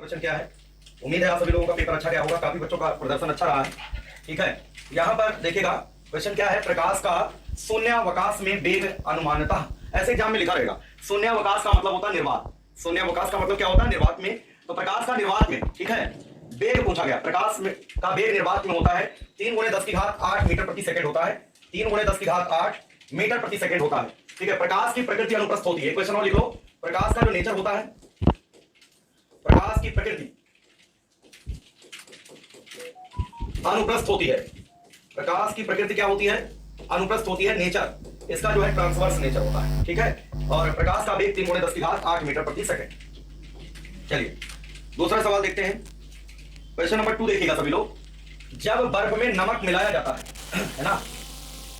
Question क्या है? उम्मीद है आप सभी लोगों का पेपर अच्छा गया होगा, काफी बच्चों का प्रदर्शन अच्छा रहा है। ठीक है, यहाँ पर देखिएगा क्वेश्चन क्या है, प्रकाश का शून्यावकाश में वेग अनुमानतः, ऐसे एग्जाम में लिखा रहेगा। शून्यावकाश का मतलब होता है निर्वात, शून्यावकाश का मतलब क्या होता है? निर्वात में। तो प्रकाश का निर्वात में, ठीक है, वेग पूछा गया। प्रकाश में का वेग निर्वात में होता है 3 × 10⁸ मीटर प्रति सेकंड होता है, 3 × 10⁸ मीटर प्रति सेकंड होता है। ठीक है, प्रकाश की प्रकृति अनुप्रस्थ होती है। क्वेश्चन और लिख लो, प्रकाश का जो नेचर होता है, प्रकाश की प्रकृति अनुप्रस्थ होती है। प्रकाश की प्रकृति क्या होती है? अनुप्रस्थ होती है। नेचर इसका जो है ट्रांसवर्स नेचर होता है। ठीक है, और प्रकाश का वेग 3 × 10⁸ मीटर प्रति सेकंड। चलिए दूसरा सवाल देखते हैं। क्वेश्चन नंबर 2 देखिएगा सभी लोग। जब बर्फ में नमक मिलाया जाता है ना,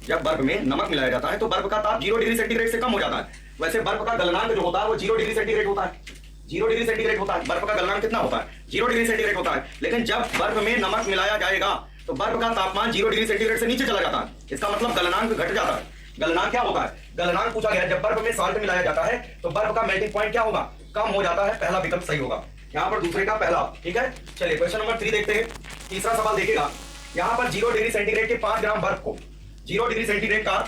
जब बर्फ में नमक मिलाया जाता है तो बर्फ का ताप 0 डिग्री सेंटीग्रेड से कम हो जाता है। वैसे बर्फ का गलनांक जो होता है वो 0 डिग्री सेंटीग्रेड होता है। 0 डिग्री सेंटीग्रेड होता है। बर्फ का गलनांक कितना होता है? 0 डिग्री सेंटीग्रेड होता है। लेकिन जब बर्फ में नमक मिलाया जाएगा तो बर्फ का तापमान 0 डिग्री सेंटीग्रेड से नीचे चला जाता है। इसका मतलब गलनांक घट जाता है। गलनांक क्या होता है? गलनांक पूछा गया, जब बर्फ में साल्ट मिलाया जाता है तो बर्फ का मेल्टिंग पॉइंट क्या होगा? कम हो जाता है। पहला विकल्प सही होगा यहाँ पर, दूसरे का पहला। ठीक है, चलिए क्वेश्चन नंबर 3 देखते हैं। तीसरा सवाल देखिएगा, यहाँ पर 0 डिग्री सेंटीग्रेड के 5 ग्राम बर्फ को, 0 डिग्री सेंटीग्रेड का,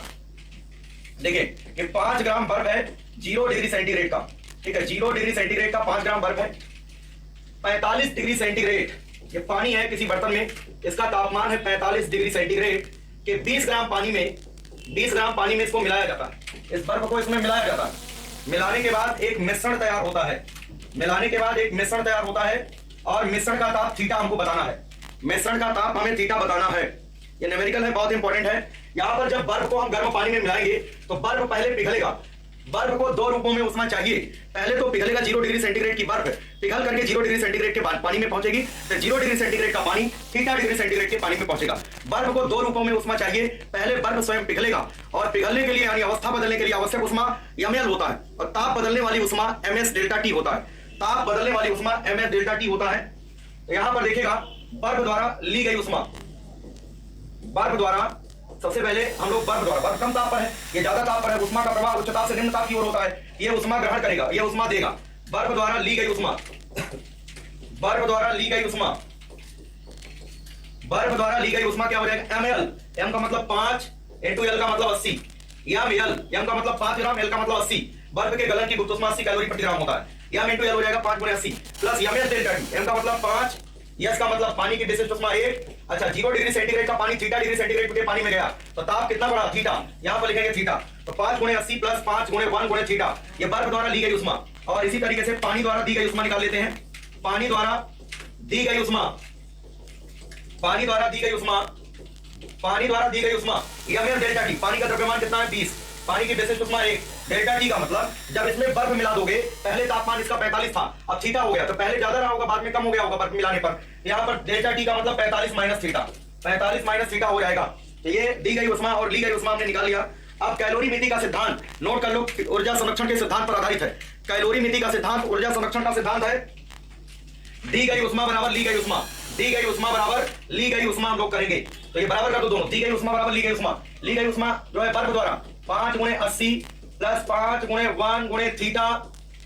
देखिए कि 5 ग्राम बर्फ है 0 डिग्री सेंटीग्रेड का। ठीक है, 0 डिग्री सेंटीग्रेड का 5 ग्राम बर्फ है। 45 डिग्री सेंटीग्रेड ये पानी है किसी बर्तन में, इसका तापमान है 45 डिग्री सेंटीग्रेड के 20 ग्राम पानी में, 20 ग्राम पानी में इसको मिलाया जाता है। इस बर्फ को इसमें मिलाया जाता है। मिलाने के बाद एक मिश्रण तैयार होता है। मिलाने के बाद एक मिश्रण तैयार होता है और मिश्रण का ताप थीटा हमको बताना है। मिश्रण का ताप हमें थीटा बताना है। ये न्यूमेरिकल है, बहुत इंपॉर्टेंट है। यहां पर जब बर्फ को हम गर्म पानी में मिलाएंगे तो बर्फ पहले पिघलेगा। बर्फ को 2 रूपों में उष्मा चाहिए। पहले तो पिघलेगा 0 डिग्री सेंटीग्रेड की बर्फ, पिघल करके 0 डिग्री सेंटीग्रेड के बाद पानी में पहुंचेगी। तो 0 डिग्री सेंटीग्रेड का पानी थीटा डिग्री सेंटीग्रेड के पानी में पहुंचेगा। बर्फ को 2 रूपों में उष्मा चाहिए। पहले बर्फ स्वयं पिघलेगा और पिघलने के लिए यानी अवस्था बदलने के लिए आवश्यक उष्मा ml होता है और ताप बदलने वाली उष्मा ms डेल्टा टी होता है। ताप बदलने वाली उष्मा ms डेल्टा टी होता है। तो यहां पर देखिएगा बर्फ द्वारा ली गई उष्मा, बर्फ द्वारा सबसे पहले हम लोग बर्फ कम ताप पर है, ये ज्यादा ताप पर है, उष्मा का प्रवाह उच्च ताप से निम्न ताप की ओर होता है। ये उष्मा ग्रहण करेगा, ये उष्मा देगा। बर्फ द्वारा ली गई उष्मा, बर्फ द्वारा ली गई उष्मा, बर्फ द्वारा ली गई उष्मा क्या हो जाएगा? ml, m का मतलब 5 × l का मतलब 80, ml, m का मतलब 5 ग्राम, l का मतलब 80। बर्फ के गलन की गुप्त उष्मा 80 कैलोरी प्रति ग्राम होता है। m × l हो जाएगा 5 × 80 plus ms delta T, m का मतलब 5, यस का मतलब पानी की विशिष्ट उष्मा 1। अच्छा, 0 डिग्री सेंटीग्रेड का पानी थीटा डिग्री सेंटीग्रेड के पानी में गया तो ताप कितना बढ़ा? थीटा। यहां पर लिखेंगे थीटा। तो 5 × 80 प्लस 5 × 1 × थीटा, ये बर्फ द्वारा ली गई उष्मा। और इसी तरीके से पानी द्वारा दी गई उष्मा निकाल लेते हैं। पानी द्वारा दी गई उष्मा, पानी द्वारा दी गई उष्मा, पानी द्वारा दी गई उष्मा ml डेल्टा टी। पानी का द्रव्यमान कितना है? 20। पानी की विशिष्ट उष्मा 1। डेल्टा टी का मतलब जब इसमें बर्फ मिला दोगे, पहले तापमान इसका 45 था, अब थीटा हो गया, तो पहले ज्यादा रहा होगा, बाद में कम हो गया होगा बर्फ मिलाने पर। यहाँ पर डेल्टा टी का मतलब 45 माइनस थीटा, 45 माइनस थीटा हो जाएगा। तो ये दी गई उष्मा और ली गई उष्मा हमने निकाल लिया। अब कैलोरी मिति का सिद्धांत नोट कर लो, ऊर्जा संरक्षण के सिद्धांत पर आधारित है। कैलोरी मिति का सिद्धांत ऊर्जा संरक्षण का सिद्धांत है। दी गई उष्मा बराबर ली गई उष्मा, दी गई उष्मा बराबर ली गई उष्मा हम लोग करेंगे। तो ये बराबर कर दो दोनों, दी गई उष्मा बराबर ली गई उष्मा। ली गई उष्मा जो है बर्फ द्वारा 5 × 80 प्लस 5 × 1 × थीटा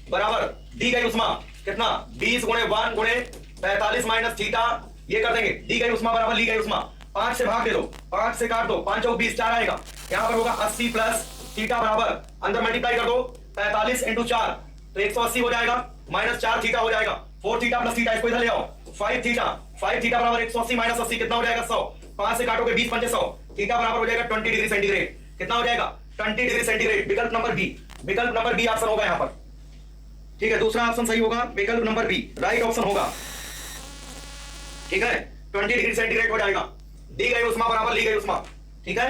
बराबर दी गई उष्मा कितना? 20 × 1 × 45 माइनस थीटा, ये कर देंगे। दी गई उष्मा बराबर ली गई उष्मा। 5 से भाग दे दो, 5 से काट दो, 5 × 20 4 आएगा। यहाँ पर होगा 80 प्लस थीटा बराबर, अंदर मल्टीप्लाई कर दो, 45 × 4 तो 180 हो जाएगा, माइनस 4 थीटा हो जाएगा। 4 थीटा प्लस थीटा, इसको इधर ले आओ। 5 थीटा, 5 थीटा बराबर 180 माइनस 80 कितना हो जाएगा? 100। 5 से काटोगे 20 × 5 100, थीटा बराबर हो जाएगा 20 डिग्री सेंटीग्रेड। कितना हो जाएगा? 20 डिग्री सेंटीग्रेड। विकल्प नंबर बी, विकल्प नंबर बी ऑप्शन होगा यहाँ पर। ठीक है, दूसरा ऑप्शन सही होगा, विकल्प नंबर बी राइट ऑप्शन होगा। ठीक है, 20 डिग्री सेंटीग्रेड हो जाएगा। दी गई उष्मा बराबर ली गई उष्मा। ठीक है,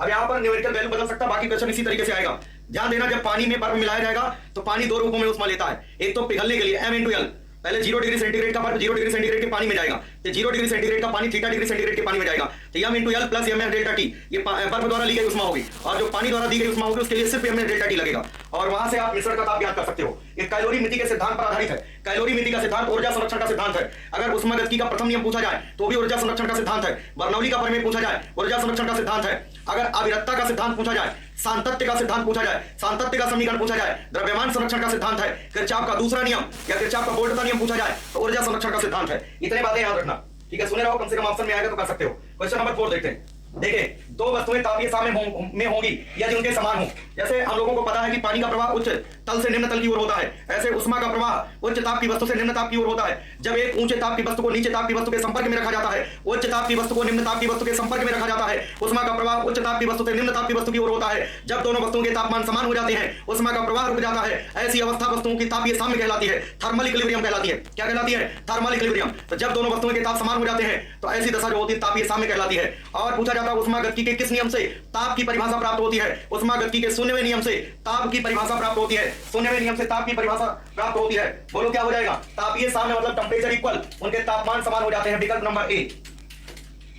अब यहाँ पर न्यूमेरिकल वैल्यू बदल सकता है, बाकी क्वेश्चन इसी तरीके से आएगा। ध्यान देना, जब पानी में बर्फ मिलाया जाएगा तो पानी 2 रूपों में उष्मा लेता है। एक तो पिघलने के लिए m × l, पहले 0 डिग्री सेंटीग्रेड का बर्फ 0 डिग्री सेंटीग्रेड के पानी में जाएगा, तो 0 डिग्री सेंटीग्रेड का पानी थीटा डिग्री सेंटीग्रेड के पानी में जाएगा। तो m × l plus ms delta T, ये बर्फ द्वारा ली गई उष्मा होगी। और जो पानी द्वारा दी गई उष्मा होगी उसके लिए सिर्फ ms डेल्टा टी लगेगा। और वहां से आप मिश्रण का ताप ज्ञात कर सकते हो। ये कैलोरीमिति के सिद्धांत पर आधारित है। कैलोरीमिति का सिद्धांत ऊर्जा संरक्षण का सिद्धांत है। अगर ऊष्मागतिकी का प्रथम नियम पूछा जाए तो भी ऊर्जा संरक्षण का सिद्धांत है। बर्नौली का प्रमेय पूछा जाए, ऊर्जा संरक्षण का सिद्धांत है। अगर अविरतता का सिद्धांत पूछा जाए, सांतत्य का सिद्धांत पूछा जाए, सांतत्य का समीकरण पूछा जाए, द्रव्यमान संरक्षण का सिद्धांत है, किरचॉफ का दूसरा नियम या किरचॉफ का वोल्ट का नियम पूछा जाए तो ऊर्जा संरक्षण का सिद्धांत है। इतने बातें याद रखना, ठीक है। सुने रहो, कम से कम ऑप्शन में आएगा तो कर सकते हो। क्वेश्चन नंबर 4 देखते हैं। देखिए, दो वस्तुएं तापीय साम्य में होंगी यदि उनके समान हो। जैसे हम लोगों को पता है कि पानी का प्रवाह उच्च तल से निम्न तल की ओर होता है, ऐसे ऊष्मा का प्रवाह उच्च ताप की वस्तु से निम्न ताप की ओर होता है। जब एक ऊंचे ताप की वस्तु को नीचे ताप की वस्तु के संपर्क में रखा जाता है, उच्च ताप की वस्तु को निम्न ताप की वस्तु के संपर्क में रखा जाता है, ऊष्मा का प्रवाह उच्च ताप की वस्तु से निम्न ताप की वस्तु की ओर होता है। जब दोनों वस्तुओं के तापमान समान हो जाते हैं, ऊष्मा का प्रवाह रुक जाता है। ऐसी अवस्था वस्तुओं की तापीय साम्य कहलाती है, थर्मल इक्विलिब्रियम कहलाती है। क्या कहलाती है? Thermal equilibrium. तो जब दोनों वस्तुओं के ताप समान हो जाते हैं तो ऐसी दशा जो होती है तापीय साम्य कहलाती है। और पूछा जाता है ऊष्मागतिकी के किस नियम से ताप की परिभाषा प्राप्त होती है? ऊष्मागतिकी के शून्यवें नियम से ताप की परिभाषा प्राप्त होती है। शून्यवें नियम से ताप की परिभाषा प्राप्त होती है। बोलो क्या हो जाएगा? तापीय साम्य मतलब टेंपरेचर इक्वल, उनके तापमान समान हो जाते हैं। विकल्प नंबर ए।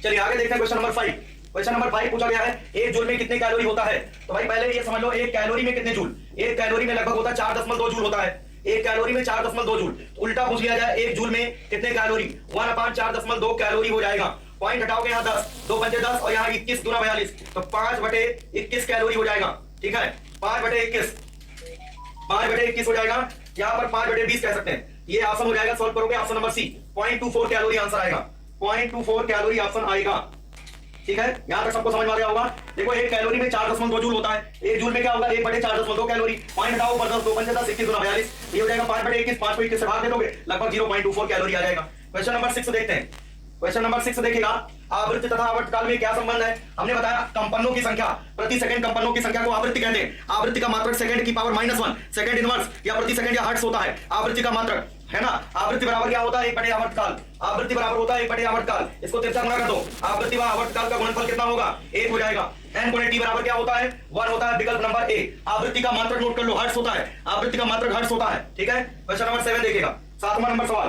चलिए आगे देखते हैं क्वेश्चन नंबर 5। क्वेश्चन नंबर 5 पूछा गया है, एक जूल में कितने कैलोरी होता है? तो भाई पहले ये समझ लो, एक कैलोरी में कितने जूल? एक कैलोरी में लगभग होता है 4.2 जूल होता है। एक कैलोरी में 4.2 जूल। उल्टा पूछ लिया जाए, एक जूल में कितने कैलोरी? 1/4.2 कैलोरी हो जाएगा। पॉइंट हटाओगे यहाँ 10, 2 पंजे 10 और यहाँ 21 दूना 42, तो 5/21 कैलोरी हो जाएगा। ठीक है, 5/21 हो जाएगा। यहाँ पर 5/20 कह सकते हैं। ये ऑप्शन हो जाएगा, सॉल्व करोगे option number C, 0.24 calorie answer आएगा। 0.24 कैलोरी ऑप्शन आएगा। ठीक है, यहां तक सबको समझ में आ गया होगा। देखो, एक कैलोरी में 4.2 जूल होता है। एक जूल में क्या होगा? 1/4.2 कैलोरी। पॉइंट हटाओ, ऊपर 10, 2 पंजे 10, 21 दूना 42, ये हो जाएगा 5/21। 5 को 21 से भाग दे दोगे, लगभग 0.24 कैलोरी आ जाएगा। क्वेश्चन नंबर 6 देखते हैं। क्वेश्चन नंबर 6 देखिएगा, आवृत्ति तथा आवर्तकाल में क्या संबंध है? हमने बताया कंपनों की संख्या, प्रति सेकंड कंपनों की संख्या को आवृत्ति कहते हैं। आवृत्ति का मात्रक सेकंड की पावर -1 सेकंड इनवर्स या प्रति सेकंड या हर्ट्ज होता है। आवृत्ति का मात्रक है ना। आवृत्ति बराबर क्या होता है? 1/आवर्तकाल। आवृत्ति बराबर होता है 1/आवर्तकाल। इसको 3 से गुणा कर दो, आवृत्ति व आवर्तकाल का गुणनफल कितना होगा? 1 हो जाएगा। n गुणे t बराबर क्या होता है? 1 होता है। विकल्प नंबर ए। आवृत्ति का मात्रक नोट कर लो, हर्ट्ज होता है। आवृत्ति का मात्रक हर्ट्ज होता है। ठीक है, क्वेश्चन नंबर 7 देखिएगा। 7वां नंबर सवाल।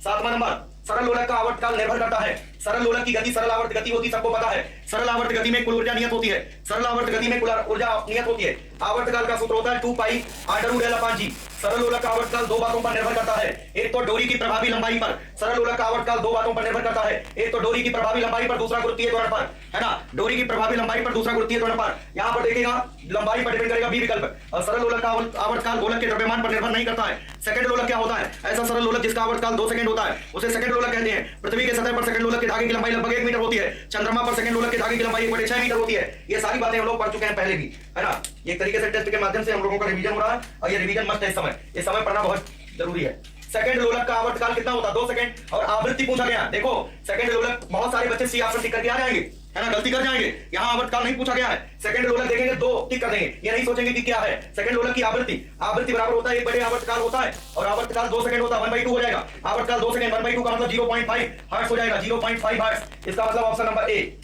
7वां नंबर, सरल लोलक का आवर्तकाल निर्भर करता है। सरल लोलक की गति सरल आवर्त गति होती है, सबको पता है। सरल आवर्त गति में कुल ऊर्जा नियत होती है। सरल आवर्त गति में कुल ऊर्जा नियत होती है। आवर्तकाल का सूत्र होता है 2π√L/g। सरल लोलक का आवर्तकाल दो बातों पर निर्भर करता है। एक तो डोरी की प्रभावी लंबाई पर। सरल लोलक का आवर्तकाल दो बातों पर निर्भर करता है। एक तो डोरी की प्रभावी लंबाई पर, दूसरा गुरुत्वीय त्वरण पर, है ना। डोरी की प्रभावी लंबाई पर, दूसरा गुरुत्वीय त्वरण पर। यहाँ पर देखिएगा, लंबाई पर डिपेंड करेगा बी विकल्प। और सरल लोलक का आवर्तकाल गोलक के द्रव्यमान पर निर्भर नहीं करता है। सेकंड लोलक क्या होता है? ऐसा सरल लोलक जिसका आवर्तकाल 2 सेकंड होता है, उसे सेकंड लोलक कहते हैं। पृथ्वी के सतह पर सेकंड लोलक के धागे की लंबाई लगभग 1 मीटर होती है। चंद्रमा पर सेकंड लोलक के धागे की लंबाई 1/6 मीटर होती है। ये सारी बातें हम लोग पढ़ चुके हैं पहले भी, है ना। एक तरीके से टेस्ट के माध्यम से हम लोगों का रिवीजन हो रहा है और ये रिवीजन मस्ट है। इस समय पढ़ना बहुत जरूरी है। सेकंड लोलक का आवर्तकाल कितना होता है? 2 सेकंड। और आवृत्ति पूछा गया, देखो सेकंड लोलक, बहुत सारे बच्चे सी ऑप्शन टिक करके आ जाएंगे, है ना, गलती कर जाएंगे। यहाँ आवर्तकाल नहीं पूछा गया है। सेकंड लोलक देखेंगे 2 टिक कर देंगे, ये नहीं सोचेंगे कि क्या है। सेकंड लोलक की आवृत्ति बराबर होता है 1/आवर्तकाल होता है और आवर्तकाल 2 सेकंड होता है, 1/2 हो जाएगा। आवर्तकाल 2 सेकंड, 1/2 का मतलब 0.5 हर्ट्ज हो जाएगा। 0.5 हर्ट्ज, इसका मतलब ऑप्शन नंबर ए।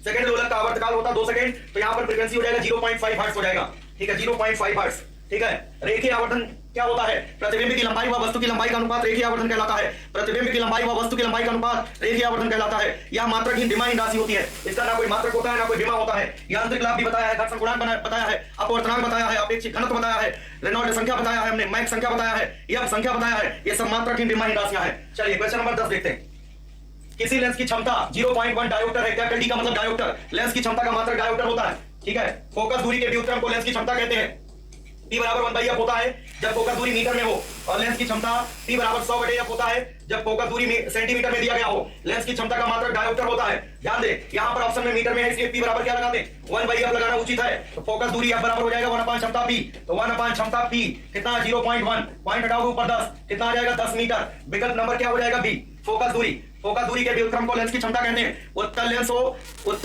सेकंड लोलक का आवर्तकाल होता है 2 सेकंड, तो यहाँ पर फ्रीक्वेंसी हो जाएगा 0.5 हर्ट्ज हो जाएगा। ठीक है, 0.5 हर्ट्ज। ठीक है, रेखीय आवर्धन क्या होता है? प्रतिबिंब की लंबाई व वस्तु की लंबाई का अनुपात रेखीय आवर्धन कहलाता है। प्रतिबिंब की लंबाई व वस्तु की लंबाई का अनुपात रेखीय आवर्धन कहलाता है। यह मात्रकहीन विमाहीन राशि होती है। इसका ना कोई मात्रक होता है, ना कोई विमा होता है। यांत्रिक लाभ भी बताया है, घर्षण गुणांक बताया है, अपवर्तनांक बताया है, अपेक्षित घनत्व बताया है, रेनॉल्ड संख्या बताया है, हमने मैक संख्या बताया है, यह संख्या बताया है। ये सब मात्रकहीन विमाहीन राशियां हैं। चलिए क्वेश्चन नंबर 10 देखते हैं। किसी लेंस की क्षमता 0.1 डायोप्टर है। कैपिटल डी का मतलब डायोप्टर। लेंस की क्षमता का मात्रक डायोप्टर होता है। ठीक है, फोकस दूरी के व्युत्क्रम को लेंस की क्षमता कहते हैं। T बराबर 1/f होता है जब फोकस दूरी मीटर में हो, और लेंस की क्षमता T बराबर 100/f होता है जब फोकस दूरी सेंटीमीटर में दिया गया हो। लेंस की क्षमता का मात्रक डायोप्टर होता है। ध्यान दे, यहाँ पर ऑप्शन में मीटर में है, इसलिए P बराबर क्या लगा दे? 1/f लगाना उचित है। तो फोकस दूरी F बराबर हो जाएगा 1/, क्षमता P, तो 1/, क्षमता P कितना? 0.1। पॉइंट हटाओगे ऊपर 10, कितना आ जाएगा? 10 मीटर। विकल्प नंबर क्या हो जाएगा? बी। फोकस दूरी के व्युत्क्रम को लेंस की क्षमता कहते हैं। उत्तल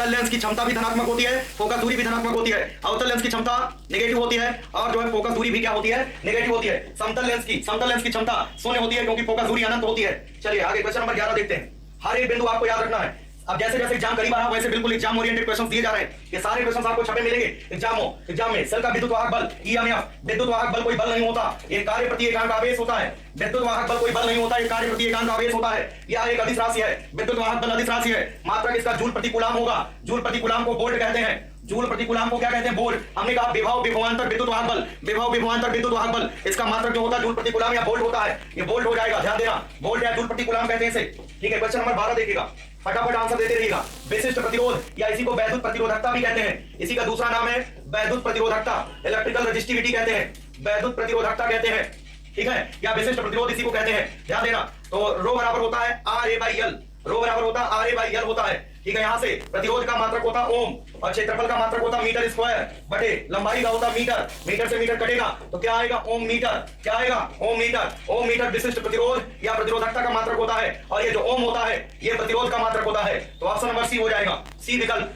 लेंस की क्षमता भी धनात्मक होती है, फोकस दूरी भी धनात्मक होती है। अवतल लेंस की क्षमता नेगेटिव होती है और जो है फोकस दूरी भी क्या होती है? नेगेटिव होती है। समतल लेंस की क्षमता 0 होती है क्योंकि फोकस दूरी अनंत होती है। चलिए आगे क्वेश्चन नंबर 11 देखते हैं। हर एक बिंदु आपको याद रखना है। अब जैसे जैसे एग्जाम करीब आ रहा है वैसे बिल्कुल एग्जाम ओरिएंटेड क्वेश्चंस दिए जा रहे हैं। ये सारे क्वेश्चंस आपको छपे मिलेंगे एग्जाम में। सेल का विद्युत वाहक बल ईएमएफ। विद्युत वाहक बल कोई बल नहीं होता, ये कार्य प्रति एकांक आवेश होता है। विद्युत वाहक बल कोई बल नहीं होता, ये कार्य प्रति एकांक आवेश होता है। यह एक अदिश राशि है। विद्युत वाहक बल अदिश राशि है। मात्रक इसका जूल प्रति कूलम होगा। जूल प्रति कूलम को वोल्ट कहते हैं। जूल प्रति कूलाम को क्या कहते हैं? वोल्ट। हमने कहा विभव विभवांतर विद्युत वाहक बल, विभव विभवांतर विद्युत वाहक बल, इसका मात्रक जो होता है जूल प्रति कूलाम या वोल्ट होता है, ये वोल्ट हो जाएगा, ध्यान देना, वोल्ट या जूल प्रति कूलाम कहते हैं इसे। ठीक है, क्वेश्चन नंबर 12 देखिएगा, फटाफट आंसर देते रहिएगा। विशिष्ट प्रतिरोध या इसी को वैद्युत प्रतिरोधकता भी कहते हैं, इसी का दूसरा नाम है वैद्युत प्रतिरोधकता, इलेक्ट्रिकल रेजिस्टिविटी कहते हैं, वैद्युत प्रतिरोधकता कहते हैं। ठीक है, या विशिष्ट प्रतिरोध इसी को कहते हैं, ध्यान देना। तो रो बराबर होता है RA/L, रो बराबर होता है RA/L होता है। ठीक है, यहां से प्रतिरोध का मात्रक होता ओम और क्षेत्रफल का मात्रक होता मीटर स्क्वायर बटे लंबाई का होता मीटर, मीटर से मीटर कटेगा तो क्या आएगा? ओम मीटर। क्या आएगा? ओम मीटर। ओम मीटर विशिष्ट प्रतिरोध या प्रतिरोधकता का मात्रक होता है और ये जो ओम होता है ये प्रतिरोध का मात्रक होता है। तो ऑप्शन नंबर सी हो जाएगा, सी विकल्प।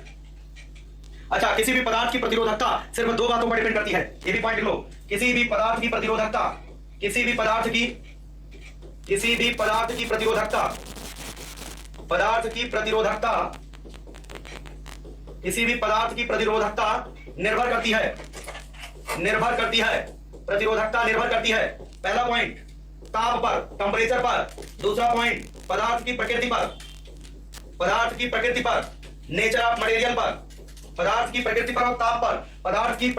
अच्छा, किसी भी पदार्थ की प्रतिरोधकता सिर्फ दो बातों पर डिपेंड करती है, ये भी पॉइंट लो। किसी भी पदार्थ की प्रतिरोधकता, किसी भी पदार्थ की प्रतिरोधकता, पदार्थ की प्रतिरोधकता, किसी भी पदार्थ की प्रतिरोधकता निर्भर करती है, निर्भर करती है, प्रतिरोधकता निर्भर करती है। पहला पॉइंट ताप पर, टेंपरेचर पर। दूसरा पॉइंट पदार्थ की प्रकृति पर, पदार्थ की प्रकृति पर, नेचर ऑफ मटेरियल पर, पदार्थ की प्रकृति पर और ताप पर। पदार्थ की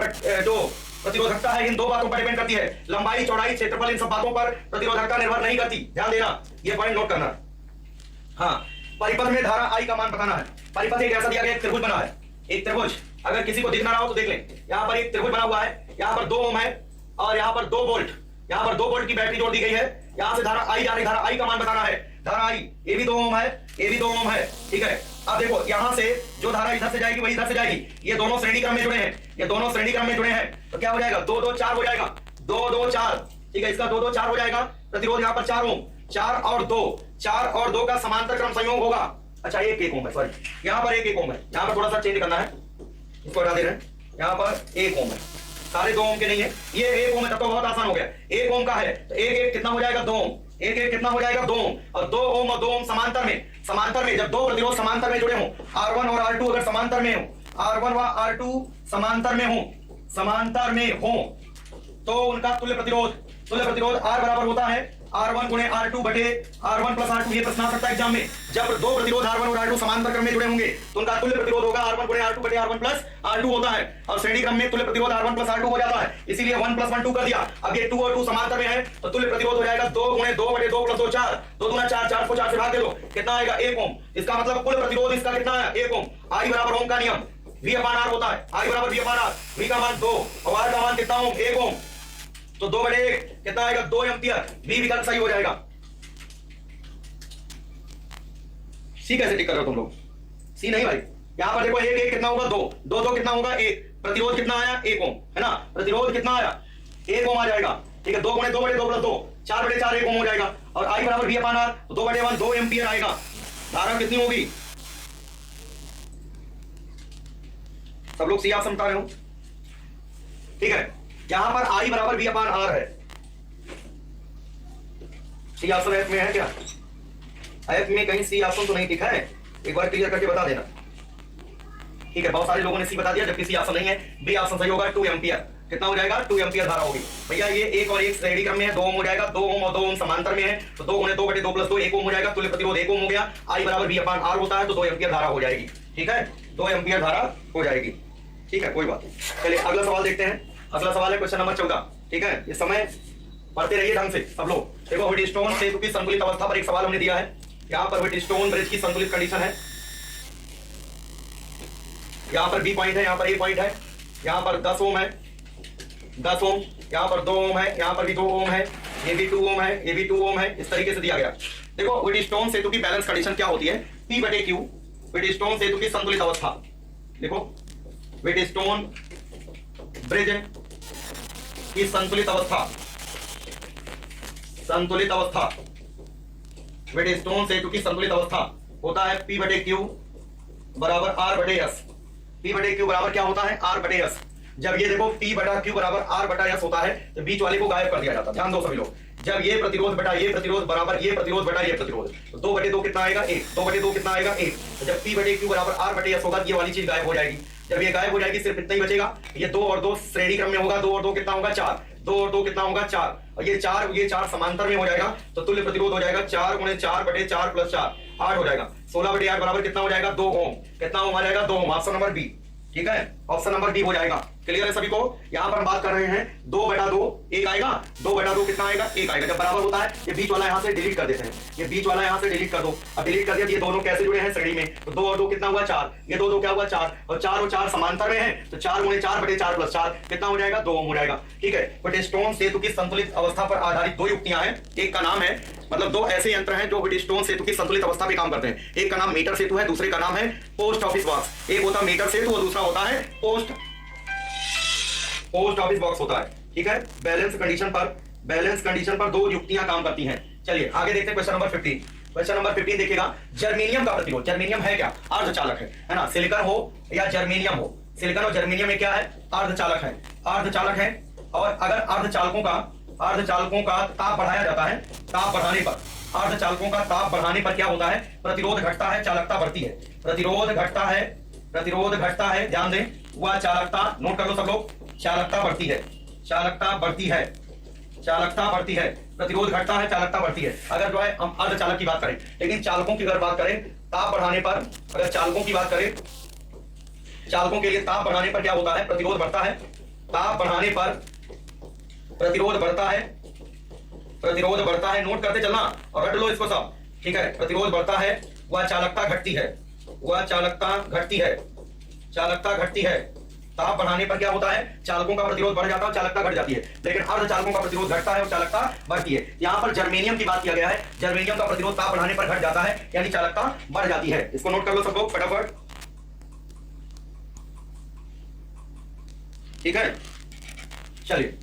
जो प्रतिरोधकता है इन दो बातों पर डिपेंड करती है, लंबाई, चौड़ाई, क्षेत्रफल, इन सब बातों पर प्रतिरोधकता निर्भर नहीं करती, ध्यान देना, ये पॉइंट नोट करना। हाँ, परिपथ में धारा I का मान बताना है। परिपथ एक ऐसा दिया गया, एक त्रिभुज बना है, एक त्रिभुज, अगर किसी को दिख ना रहा हो तो देख लें। यहाँ पर एक त्रिभुज बना हुआ है, यहाँ पर 2 ओम है और यहाँ पर 2 वोल्ट, यहाँ पर 2 वोल्ट की बैटरी जोड़ दी गई है। यहाँ से धारा I जा रही, धारा I का मान बताना है। धारा I, ये भी 2 ओम है, ये भी 2 ओम है। ठीक है, अब देखो यहाँ से जो धारा इधर से जाएगी वही इधर से जाएगी। ये दोनों श्रेणी क्रम में जुड़े हैं, ये दोनों श्रेणी क्रम में जुड़े हैं, तो क्या हो जाएगा? 2 2 4 हो जाएगा, 2 2 4। ठीक है, इसका 2 2 4 हो जाएगा। प्रतिरोध यहाँ पर 4 ओम, 4 और 2, 4 और 2 का समांतर क्रम संयोग होगा। अच्छा, 1 1 ओम है, सॉरी, यहाँ पर 1 1 ओम है, यहाँ पर थोड़ा सा चेंज करना है, इसको हटा दे रहे हैं। यहाँ पर 1 ओम है, सारे 2 ओम के नहीं है, ये 1 ओम है, तब तो बहुत आसान हो गया। 1 ओम का है तो 1 1 कितना हो जाएगा? 2 ओम। 1 1 कितना हो जाएगा? 2 ओम। और 2 ओम और 2 ओम समांतर में, समांतर में जब दो प्रतिरोध समांतर में जुड़े हों, R1 और R2 अगर समांतर में हो, R1 व R2 समांतर में हो, समांतर में हो, तो उनका तुल्य प्रतिरोध R बराबर होता है R1 गुणे R2 बटे R1 प्लस R2। ये प्रश्न आ सकता है एग्जाम में, जब दो प्रतिरोध R1 और R2 समांतर क्रम में जुड़े होंगे तो उनका तुल्य प्रतिरोध होगा R1 गुणे R2 बटे R1 प्लस R2 होता है। और श्रेणी क्रम में तुल्य प्रतिरोध R1 प्लस R2 हो जाता है, इसीलिए 1 + 1 2 कर दिया। अब ये 2 और 2 समांतर में है तो तुल्य प्रतिरोध हो जाएगा 2 गुणे 2 बटे 2 + 2 4, 2 दूना 4, 4 को 4 से भाग दे दो, कितना आएगा? 1 ओम। इसका मतलब कुल प्रतिरोध इसका कितना है? 1 ओम। I बराबर ओम का नियम V/R होता है, I बराबर V/R, V का मान 2 और R का मान कितना ओम? 1 ओम। तो 2 बटे 1 कितना आएगा? 2 एम्पियर। बी विकल्प सही हो जाएगा। सी कैसे टिक कर रहे हो तुम लोग? सी नहीं भाई, यहां पर देखो 1 1 कितना होगा? 2 2 2 कितना होगा? 1। प्रतिरोध कितना आया? 1 ओम, है ना? प्रतिरोध कितना आया? 1 ओम आ जाएगा। ठीक है, 2 गुणे 2 बटे 2 + 2, 4 बटे 4 1 ओम हो जाएगा। और I बराबर V/R, तो 2 बटे 1 2 एम्पियर आएगा। धारा कितनी होगी? सब लोग सी आप समझा रहे हो? ठीक है, यहां पर I बराबर V/R है। सी ऑप्शन एफ में है क्या? एफ में कहीं सी ऑप्शन तो नहीं दिखा है, एक बार क्लियर करके बता देना। ठीक है, बहुत सारे लोगों ने सी बता दिया जबकि सी ऑप्शन नहीं है। बी ऑप्शन सही होगा, 2 एम्पियर। कितना हो जाएगा? 2 एम्पियर धारा होगी। भैया ये 1 और 1 श्रेणी क्रम में है, 2 ओम हो जाएगा, 2 ओम और 2 ओम समांतर में है, तो 2 गुणे 2 बटे 2 + 2 1 ओम हो जाएगा। तुल्य प्रतिरोध 1 ओम हो गया। I बराबर V/R होता है, तो 2 एम्पियर धारा हो जाएगी। ठीक है, 2 एम्पियर धारा हो जाएगी। ठीक है, कोई बात नहीं। चलिए अगला सवाल देखते हैं। अगला सवाल है क्वेश्चन नंबर 14। ठीक है, ये समय पढ़ते रहिए ढंग से सब लोग। देखो, व्हीटस्टोन सेतु की संतुलित अवस्था पर एक सवाल हमने दिया है। यहाँ पर व्हीटस्टोन ब्रिज की संतुलित कंडीशन है, यहाँ पर बी पॉइंट है, यहाँ पर ए पॉइंट है, यहाँ पर 10 ओम है, 10 ओम, यहाँ पर 2 ओम है, यहाँ पर भी 2 ओम है, ये भी 2 ओम है, ये भी 2 ओम है, इस तरीके से दिया गया। देखो, व्हीटस्टोन सेतु की बैलेंस कंडीशन क्या होती है? P/Q, व्हीटस्टोन सेतु की संतुलित अवस्था। देखो, व्हीटस्टोन ब्रिज की संतुलित अवस्था, संतुलित अवस्था, व्हीटस्टोन सेतु की संतुलित अवस्था होता है P/Q बराबर R/S। P/Q बराबर क्या होता है? R/S। जब ये देखो P/Q बराबर R/S होता है तो बीच वाले को गायब कर दिया जाता है। ध्यान दो सभी लोग, जब ये प्रतिरोध बटा ये प्रतिरोध बराबर ये प्रतिरोध बटा ये प्रतिरोध, तो 2 बटे 2 कितना आएगा? 1। 2 बटे 2 कितना आएगा? 1। तो जब P/Q बराबर R/S होगा, ये वाली चीज गायब हो जाएगी। जब ये गायब हो जाएगी सिर्फ इतना ही बचेगा, ये 2 और 2 श्रेणी क्रम में होगा, 2 और 2 कितना होगा? 4। 2 और 2 कितना होगा? 4। और ये 4 समांतर में हो जाएगा, तो तुल्य प्रतिरोध हो जाएगा 4 गुणे 4 बटे 4 + 4, 8 हो जाएगा। 16 बटे 8 बराबर कितना हो जाएगा? 2 ओम। कितना ओम आ जाएगा? 2 ओम। Option number B. ठीक है, ऑप्शन नंबर डी हो जाएगा। क्लियर है सभी को? यहां पर हम बात कर रहे हैं 2/2 1 आएगा, 2/2 कितना आएगा? 1 आएगा। जब बराबर होता है ये बीच वाला यहां से डिलीट कर देते हैं, ये बीच वाला यहां से डिलीट कर दो। अब डिलीट कर दिया, ये दोनों कैसे जुड़े हैं? श्रेणी में। तो 2 और 2 कितना हुआ? 4। ये 2 2 क्या हुआ? 4 और 4 समांतर में है, तो 4 × 4/4 + 4 कितना हो जाएगा? 2 हो जाएगा। ठीक है, व्हीटस्टोन सेतु की संतुलित अवस्था पर आधारित 2 युक्तियां हैं। एक का नाम है, मतलब 2 ऐसे यंत्र हैं जो व्हीटस्टोन सेतु की संतुलित अवस्था पे काम करते हैं। एक का नाम मीटर सेतु है, दूसरे का नाम है पोस्ट ऑफिस बॉक्स। एक होता है मीटर सेतु और दूसरा होता है पोस्ट ऑफिस बॉक्स होता है। ठीक है, बैलेंस कंडीशन पर 2 युक्तियां काम करती हैं। चलिए आगे देखते हैं क्वेश्चन नंबर 15। क्वेश्चन नंबर 15 देखिएगा, जर्मेनियम का प्रतिरोध। जर्मेनियम है क्या? अर्धचालक है ना। सिलिकॉन हो या जर्मेनियम हो, सिलिकॉन और जर्मेनियम में क्या है? अर्धचालक है, अर्धचालक है। और अगर अर्धचालकों का ताप बढ़ाया जाता है, ताप बढ़ाने पर, अर्धचालकों का ताप बढ़ाने पर क्या होता है? प्रतिरोध घटता है, चालकता बढ़ती है। प्रतिरोध घटता है, ध्यान दें, वह चालकता, नोट कर लो सब लोग, चालकता बढ़ती है, प्रतिरोध घटता है, चालकता बढ़ती है। अगर जो है हम अर्धचालक की बात करें, लेकिन चालकों की अगर बात करें, ताप बढ़ाने पर, अगर चालकों की बात करें, चालकों के लिए ताप बढ़ाने पर क्या होता है? प्रतिरोध बढ़ता है। ताप बढ़ाने पर प्रतिरोध बढ़ता है, नोट करते चलना और रट लो इसको सब। ठीक है, प्रतिरोध बढ़ता है, वह चालकता घटती है, ताप बढ़ाने पर क्या होता है? चालकों का प्रतिरोध बढ़ जाता है, चालकता घट जाती है। लेकिन अर्धचालकों का प्रतिरोध घटता है और चालकता बढ़ती है। यहां पर जर्मेनियम की बात किया गया है, जर्मेनियम का प्रतिरोध ताप बढ़ाने पर घट जाता है, यानी चालकता बढ़ जाती है। इसको नोट कर लो सब लोग फटाफट। ठीक है, चलिए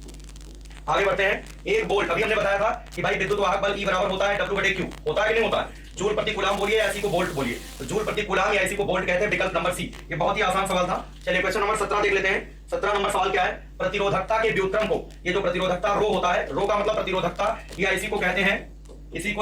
आगे बढ़ते हैं। एक बोल्ट, अभी हमने बताया था कि भाई विद्युत वाहक बल E बराबर होता है W/Q, होता है कि नहीं होता है? जूल प्रति कूलम बोलिए या इसी को बोल्ट बोलिए, तो जूल प्रति कूलम या इसी को बोल्ट कहते हैं। विकल्प नंबर सी। ये बहुत ही आसान सवाल था। चलिए क्वेश्चन नंबर 17 देख लेते हैं। 17 नंबर सवाल क्या है? प्रतिरोधकता के व्युत्क्रम को, ये जो प्रतिरोधकता रो होता है, रो का मतलब प्रतिरोधकता, या इसी को कहते हैं, इसी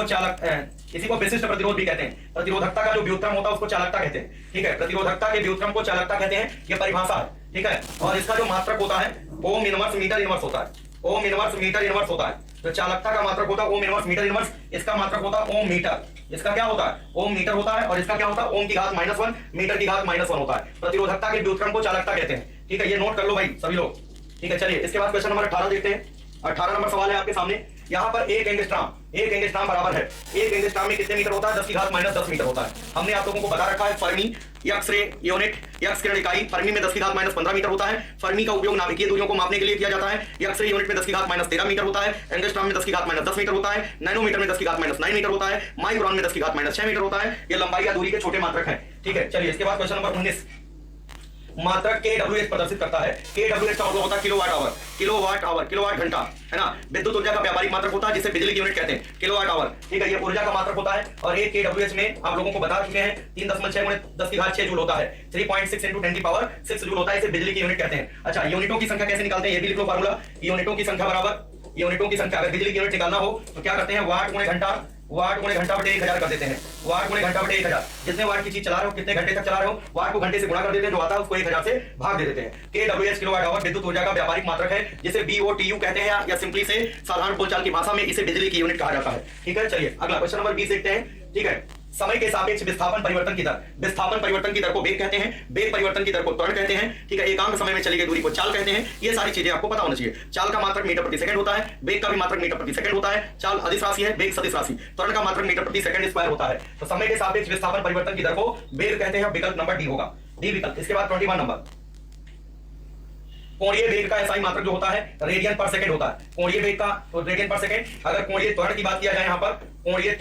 को विशिष्ट प्रतिरोध भी कहते हैं। प्रतिरोधकता का जो व्युत्क्रम होता है उसको चालकता कहते हैं। ठीक है, प्रतिरोधकता के व्युत्क्रम को चालकता कहते हैं, ये परिभाषा है। ठीक है, और इसका जो मात्रक होता है ओम इनवर्स मीटर इनवर्स होता है, ओम इनवर्स मीटर इनवर्स होता है। तो चालकता का मात्रक होता है ओम इनवर्स मीटर इनवर्स, इसका मात्रक होता है ओम मीटर, इसका क्या होता है? ओम मीटर होता है, और इसका क्या होता है? ओम की घात -1 मीटर की घात -1 होता है। प्रतिरोधकता के व्युत्क्रम को चालकता कहते हैं। ठीक है, ये नोट कर लो भाई सभी लोग। ठीक है, चलिए इसके बाद क्वेश्चन नंबर 18 देखते हैं। 18 नंबर सवाल है आपके सामने। यहाँ पर 1 एंगस्ट्रॉम बराबर है, 1 एंगस्ट्रॉम में कितने मीटर होता है? 10 की घात -10 मीटर होता है। हमने आप लोगों को बता रखा है Fermi X ray unit, X किरण इकाई फर्मी में 10 की घात -15 मीटर होता है। फर्मी का उपयोग नाभिकीय दूरियों को मापने के लिए किया जाता है। एक्स रे यूनिट में 10 की घात -13 मीटर होता है। एंगस्ट्रॉम में 10 की घात -10 मीटर होता है। नैनोमीटर में 10 की घात -9 मीटर होता है। माइक्रोन में 10 की घात -6 मीटर होता है। ये लंबाई या दूरी के छोटे मात्रक है। ठीक है, चलिए इसके बाद क्वेश्चन नंबर 19। मात्रक kWh प्रदर्शित करता है। kWh का मतलब होता है किलोवाट आवर, किलोवाट घंटा, है ना। विद्युत ऊर्जा का व्यावहारिक मात्रक होता है जिसे बिजली की यूनिट कहते हैं, किलोवाट आवर। ठीक है, ये ऊर्जा का मात्रक होता है। और 1 kWh में आप लोगों को बता चुके हैं 3.6 × 10 की घात 6 जूल होता है। 3.6 × 10⁻6 जूल होता है, इसे बिजली की यूनिट कहते हैं। अच्छा, यूनिटों की संख्या कैसे निकालते हैं? ये भी लिख लो फार्मूला। यूनिटों की संख्या बराबर, यूनिटों की संख्या, अगर बिजली की यूनिट निकालना हो तो क्या करते हैं? वाट गुणे घंटा, वाट गुणे घंटा बटे 1000 कर देते हैं। वाट गुणे घंटा बटे 1000, जितने वाट की चीज चला रहे हो, कितने घंटे तक चला रहे हो, वाट को घंटे से गुणा कर देते हैं, जो आता है उसको 1000 से भाग दे देते हैं। kWh किलोवाट आवर विद्युत ऊर्जा का व्यावहारिक मात्रक है, जिसे BOTU कहते हैं, या सिंपली से साधारण बोलचाल की भाषा में इसे बिजली की यूनिट कहा जाता है। ठीक है, चलिए अगला क्वेश्चन नंबर 20 देखते हैं। ठीक है, समय के सापेक्ष विस्थापन परिवर्तन की दर, विस्थापन परिवर्तन की दर को वेग कहते हैं, वेग परिवर्तन की दर को त्वरण कहते हैं। ठीक है, एकांक समय में चली गई दूरी को चाल कहते हैं। ये सारी चीजें आपको पता होना चाहिए। चाल का मात्रक मीटर प्रति सेकंड होता है, वेग का भी मात्रक मीटर प्रति सेकंड होता है। चाल अदिश राशि है, वेग सदिश राशि। त्वरण का मात्रक मीटर प्रति सेकंड स्क्वायर होता है। तो समय के सापेक्ष विस्थापन परिवर्तन की दर को वेग कहते हैं। विकल्प नंबर डी होगा, डी विकल्प। इसके बाद 21 नंबर, कोणीय वेग का एसआई मात्रक जो होता है रेडियन पर सेकंड होता है। कोणीय वेग का तो रेडियन पर सेकंड। अगर कोणीय त्वरण की बात किया जाए, यहाँ पर कोणीय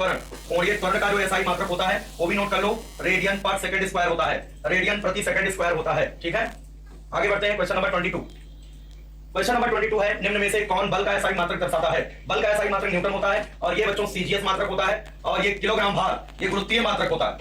त्वरण का जो एसआई मात्रक होता है वो भी नोट कर लो, रेडियन पर सेकंड स्क्वायर होता है, रेडियन प्रति सेकंड स्क्वायर होता है। ठीक है, आगे बढ़ते हैं क्वेश्चन नंबर 22। क्वेश्चन नंबर 22 है, निम्न में से कौन बल का एसआई मात्रक दर्शाता है? बल का एसआई मात्रक न्यूटन होता है, और ये बच्चों सीजीएस मात्रक होता है, और ये किलोग्राम भार, ये गुरुत्वीय मात्रक होता है,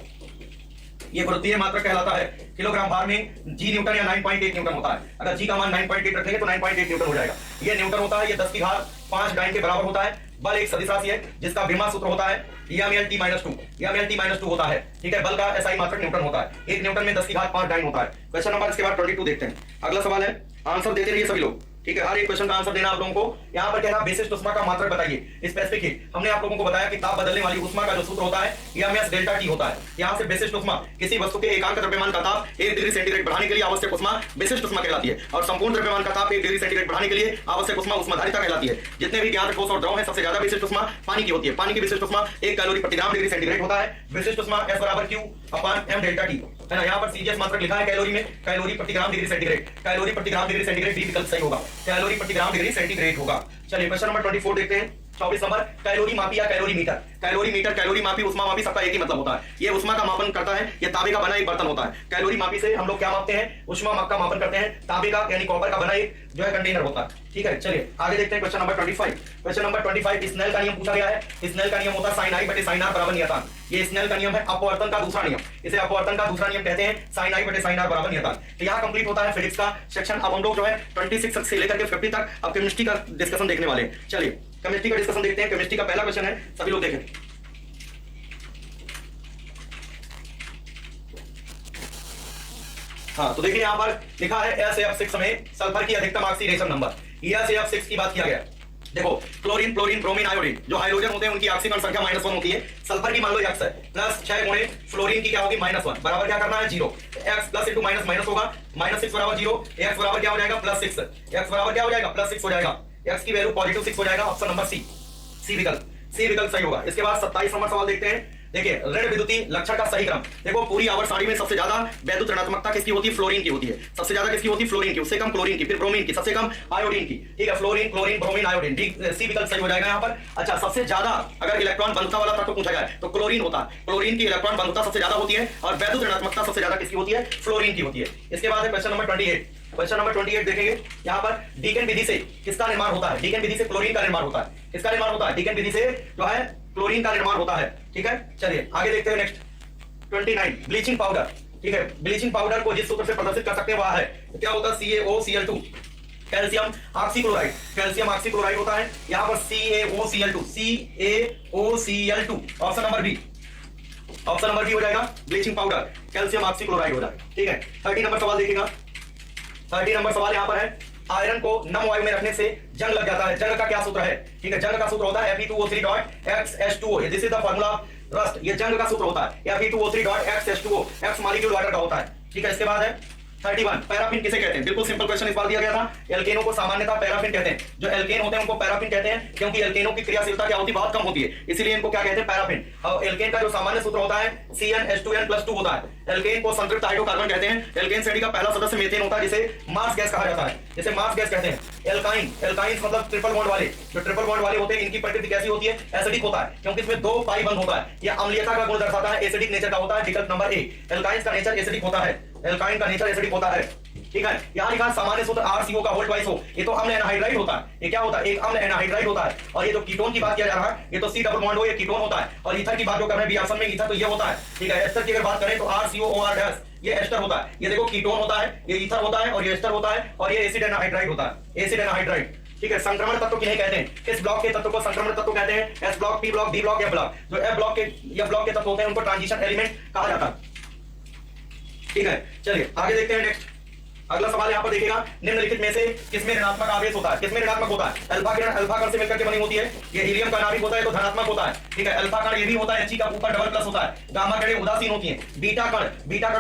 ये गुरुत्वीय मात्रक कहलाता है। किलोग्राम भार में जी न्यूटन या 9.8 न्यूटन होता है। अगर जी का मान 9.8 रखेंगे तो 9.8 न्यूटन हो जाएगा। ये न्यूटन होता है, ये 10 की घात 5 डाइन के बराबर होता है। बल एक सदिश राशि है जिसका विमा सूत्र होता है mLT-2 होता है। ठीक है, बल का एसआई मात्रक न्यूटन होता है। 1 न्यूटन में 10 की घात 5 डाइन होता है। क्वेश्चन नंबर इसके बाद 22 देखते हैं। अगला सवाल है, आंसर देते रहिए सभी लोग। ठीक है, हर एक क्वेश्चन का आंसर देना आप लोगों को। यहाँ पर कहना विशिष्ट ऊष्मा का मात्रक बताइए, स्पेसिफिक हीट। हमने आप लोगों को बताया कि ताप बदलने वाली ऊष्मा का जो सूत्र होता है एमएस डेल्टा टी होता है। यहाँ से विशिष्ट ऊष्मा किसी वस्तु के एकांक द्रव्यमान का ताप 1 डिग्री सेंटीग्रेड बढ़ाने के लिए आवश्यक ऊष्मा विशिष्ट ऊष्मा कहलाती है, और संपूर्ण द्रव्यमान का ताप 1 डिग्री सेंटीग्रेड बढ़ाने के लिए आवश्यक ऊष्मा ऊष्माधारिता कहलाती है। जितने भी ज्ञात ठोस और द्रव है, सबसे ज्यादा विशिष्ट ऊष्मा पानी की होती है। पानी की विशिष्ट ऊष्मा 1 कैलोरी प्रति ग्राम डिग्री सेंटीग्रेड होता है। विशिष्ट ऊष्मा S बराबर Q upon m delta T है ना। यहाँ पर सीजीएस मात्रक लिखा है कैलोरी में, कैलोरी प्रति ग्राम डिग्री सेंटीग्रेड, कैलोरी प्रति ग्राम डिग्री सेंटीग्रेड डी विकल्प सही होगा, कैलोरी प्रति ग्राम डिग्री सेंटीग्रेड होगा। चलिए क्वेश्चन नंबर 24 देखते हैं। 24 नंबर, कैलोरी मापी या calorimeter. Calorimeter, calorie मापी, उष्मा मापी, सबका एक ही मतलब होता है। ये उष्मा का मापन करता है, ये तांबे का बना एक बर्तन होता है। कैलोरी मापी से हम लोग क्या मापते हैं, उष्मा का मापन करते हैं। तांबे का यानी कॉपर का बना एक जो है कंटेनर होता है। ठीक है, चलिए आगे देखते हैं question number 25। Question number 25 Snell का नियम पूछा गया है। स्नेल का नियम होता है साइन आई बटे साइन आर बराबर नियतांक। ये स्नेल का नियम है, अपवर्तन का दूसरा नियम, इसे अपवर्तन का दूसरा नियम कहते हैं, साइन आई बटे साइन आर बराबर नियतांक। तो यहाँ कंप्लीट होता है फिजिक्स का सेक्शन। अब हम लोग जो है 26 से लेकर के 50 तक अब केमिस्ट्री का डिस्कशन देखने वाले हैं। चलिए केमिस्ट्री का डिस्कशन देखते हैं। केमिस्ट्री का पहला क्वेश्चन है, सभी लोग देखें। हाँ, तो देखिए यहाँ पर लिखा है SF6 में सल्फर की अधिकतम ऑक्सीडेशन नंबर। SF6 की बात किया गया। देखो क्लोरीन, फ्लोरीन, ब्रोमीन, आयोडीन जो हाइड्रोजन होते हैं उनकी ऑक्सीकरण संख्या -1 होती है। सल्फर की मान लो x है, प्लस 6 गुणे फ्लोरीन की क्या होगी -1 बराबर क्या करना है 0। x plus into minus minus होगा, -6 बराबर 0। x बराबर क्या हो जाएगा +6, x बराबर क्या हो जाएगा +6 हो जाएगा। x की वैल्यू पॉजिटिव 6 हो जाएगा। ऑप्शन नंबर सी विकल्प सही होगा। इसके बाद 27 नंबर सवाल देखते हैं। देखिए ऋण विद्युतीय लक्षण का सही क्रम। देखो पूरी आवर्त सारणी में सबसे ज्यादा वैद्युत ऋणात्मकता किसकी होती है, फ्लोरीन की होती है। सबसे ज्यादा किसकी होती है, फ्लोरीन की, उससे कम क्लोरीन की, फिर ब्रोमीन की, सबसे कम आयोडीन की। ठीक है, फ्लोरीन, क्लोरीन, ब्रोमीन, आयोडीन, सी विकल्प सही हो जाएगा यहाँ पर। अच्छा, सबसे ज्यादा अगर इलेक्ट्रॉन बंधुता वाला तत्व पूछा जाए तो क्लोरीन होता है। क्लोरीन की इलेक्ट्रॉन बंधुता सबसे ज्यादा होती है और वैद्युत ऋणात्मकता सबसे ज्यादा किसकी होती है, फ्लोरीन की होती है। इसके बाद है क्वेश्चन नंबर 28। क्वेश्चन नंबर 28 देखेंगे। यहाँ पर डीकेन विधि से किसका निर्माण होता है, डीकेन विधि से क्लोरीन का निर्माण होता है। किसका निर्माण होता है, डीकेन विधि से जो है क्लोरीन का निर्माण होता है। ठीक है, चलिए आगे देखते हैं। Next 29 bleaching powder. ठीक है, ब्लीचिंग पाउडर को जिस सूत्र से प्रदर्शित कर सकते हैं वह है, क्या होता है, CaOCl2 calcium oxychloride. Calcium oxychloride होता है यहाँ पर CaOCl2 ऑप्शन नंबर बी हो जाएगा। ब्लीचिंग पाउडर कैल्शियम ऑक्सीक्लोराइड हो जाएगा। ठीक है, 30 नंबर सवाल देखिएगा। 30 नंबर सवाल यहाँ पर है, आयरन को नम वायु में रखने से जंग लग जाता है। जंग का क्या सूत्र है, ठीक है, जंग का सूत्र होता है Fe2O3.XH2O। This is the formula rust. ये जंग का सूत्र होता है Fe2O3.XH2O, X मॉलिक्यूल वाटर का होता है। ठीक है, इसके बाद है 31 पैराफिन किसे कहते हैं। बिल्कुल सिंपल क्वेश्चन इस बार दिया गया था। एल्केनों को सामान्यतः पैराफिन कहते हैं। जो एल्केन होते हैं उनको पैराफिन कहते हैं क्योंकि एल्केनों की क्रियाशीलता क्या होती है, बहुत कम होती है, इसीलिए इनको क्या कहते हैं, पैराफिन। और एल्केन का जो सामान्य सूत्र होता है CnH2n+2 होता है। एल्केन को संतृप्त हाइड्रोकार्बन कहते हैं। एल्केन श्रेणी का पहला सदस्य मीथेन होता है जिसे मार्स गैस कहा जाता है, जिसे मार्स गैस कहते हैं। एल्काइन मतलब ट्रिपल बॉन्ड वाले, जो ट्रिपल बॉन्ड वाले होते हैं इनकी प्रकृति कैसी होती है, एसिडिक होता है क्योंकि इसमें 2 पाई बंद होता है। यह अम्लीयता का गुण दर्शाता है, एसिडिक नेचर का होता है। विकल्प नंबर ए, एल्काइन का नेचर एसिडिक होता है। एल्काइन का नेचर एसिडिक होता है। ठीक है, यहाँ लिखा सामान्य सूत्र RCO का वोल्ट वाइस हो। ये तो अम्ल एनहाइड्राइड होता है। ये क्या होता है, एक अम्ल एनहाइड्राइड होता है। और ये जो कीटोन की बात किया जा रहा है, ये तो C डबल बॉन्ड हो, ये कीटोन होता है। और ईथर की बात जो कर रहे हैं बी ऑप्शन में, ईथर तो ये होता है। ठीक है, एस्टर की अगर बात करें तो RCOOR ये एस्टर होता है। ये देखो कीटोन होता है, ये ईथर होता है और ये एस्टर होता है और ये एसिड एनहाइड्राइड होता है, एसिड एनहाइड्राइड। ठीक है, संक्रमण तत्व किन्हें कहते हैं, किस ब्लॉक के तत्व को संक्रमण तत्व कहते हैं, S block, P block, D block, F block. जो F ब्लॉक के या ब्लॉक के तत्व होते हैं उनको ट्रांजिशन एलिमेंट कहा जाता है। ठीक है, चलिए आगे देखते हैं। नेक्स्ट अगला सवाल यहाँ पर देखिएगा, निम्नलिखित में से किसमें ऋणात्मक आवेश होता है, किसमें ऋणात्मक होता है। अल्फा किरण अल्फा कण से मिलकर के बनी होती है। ये हीलियम का नाभिक होता है तो धनात्मक होता है। ठीक है, अल्फा कण ये भी होता है, He का ऊपर डबल प्लस होता है। गामा कण उदासीन होती है। बीटा कण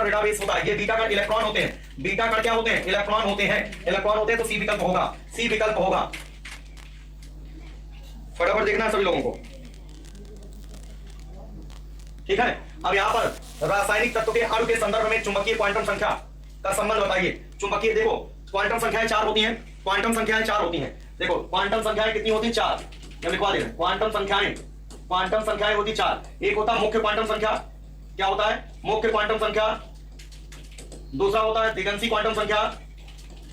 ऋणावेश होता है। ये बीटा कण इलेक्ट्रॉन होते हैं। बीटा कण क्या होते हैं, इलेक्ट्रॉन होते हैं। इलेक्ट्रॉन होते हैं तो सी विकल्प होगा, सी विकल्प होगा। फटाफट देखना है सभी लोगों को। ठीक है, अब यहाँ पर रासायनिक तत्व के अणु के संदर्भ में चुंबकीय क्वांटम संख्या का संबंध बताइए। चुंबकीय देखो क्वांटम संख्याएं 4 होती हैं। क्वांटम संख्याएं 4 होती हैं। देखो क्वांटम संख्याएं कितनी होती हैं, 4। मैं लिखवा दे रहा हूं, क्वांटम संख्याएं होती 4। एक होता है मुख्य क्वांटम संख्या, क्या होता है, मुख्य क्वांटम संख्या। दूसरा होता है दिगंसी क्वांटम संख्या,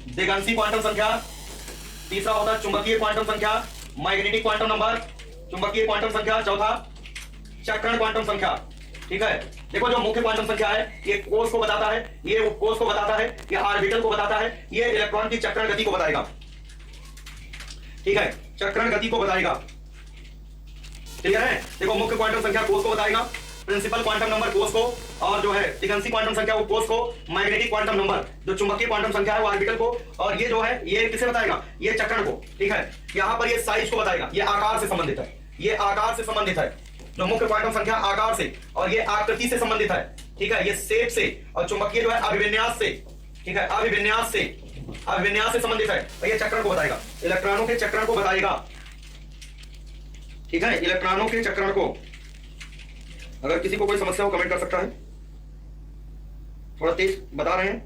दिगंसी क्वांटम संख्या। तीसरा होता है चुंबकीय क्वांटम संख्या, मैग्नेटिक क्वांटम नंबर, चुंबकीय क्वांटम संख्या। चौथा चक्रण क्वांटम संख्या। ठीक है, देखो जो मुख्य क्वांटम संख्या है ये कोष को बताता है, ये कोष को बताता है, ये ऑर्बिटल को बताता है, ये इलेक्ट्रॉन की चक्रण गति को बताएगा। ठीक है, चक्रण गति को बताएगा। क्लियर है, देखो मुख्य क्वांटम संख्या कोष को बताएगा, प्रिंसिपल क्वांटम नंबर कोस को, और जो है डिगंसी क्वांटम संख्या वो कोस को, मैग्नेटिक क्वांटम नंबर जो चुंबकीय क्वांटम संख्या है वो ऑर्बिटल को, और ये जो है ये किसे बताएगा, ये चक्रण को। ठीक है, यहाँ पर ये साइज को बताएगा, ये आकार से संबंधित है, ये आकार से संबंधित है, जो मुख्य क्वांटम संख्या आकार से, और ये आकृति से संबंधित है। ठीक है, ये शेप से, और चुंबकीय जो है अभिविन्यास से। ठीक है, अभिविन्यास से संबंधित है, और ये चक्रण को बताएगा, इलेक्ट्रॉनों के चक्रण को बताएगा। ठीक है, इलेक्ट्रॉनों के चक्रण को। अगर किसी को कोई समस्या हो कमेंट कर सकता है। थोड़ा तेज बता रहे हैं,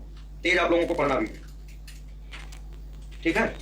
तेज आप लोगों को पढ़ना भी। ठीक है,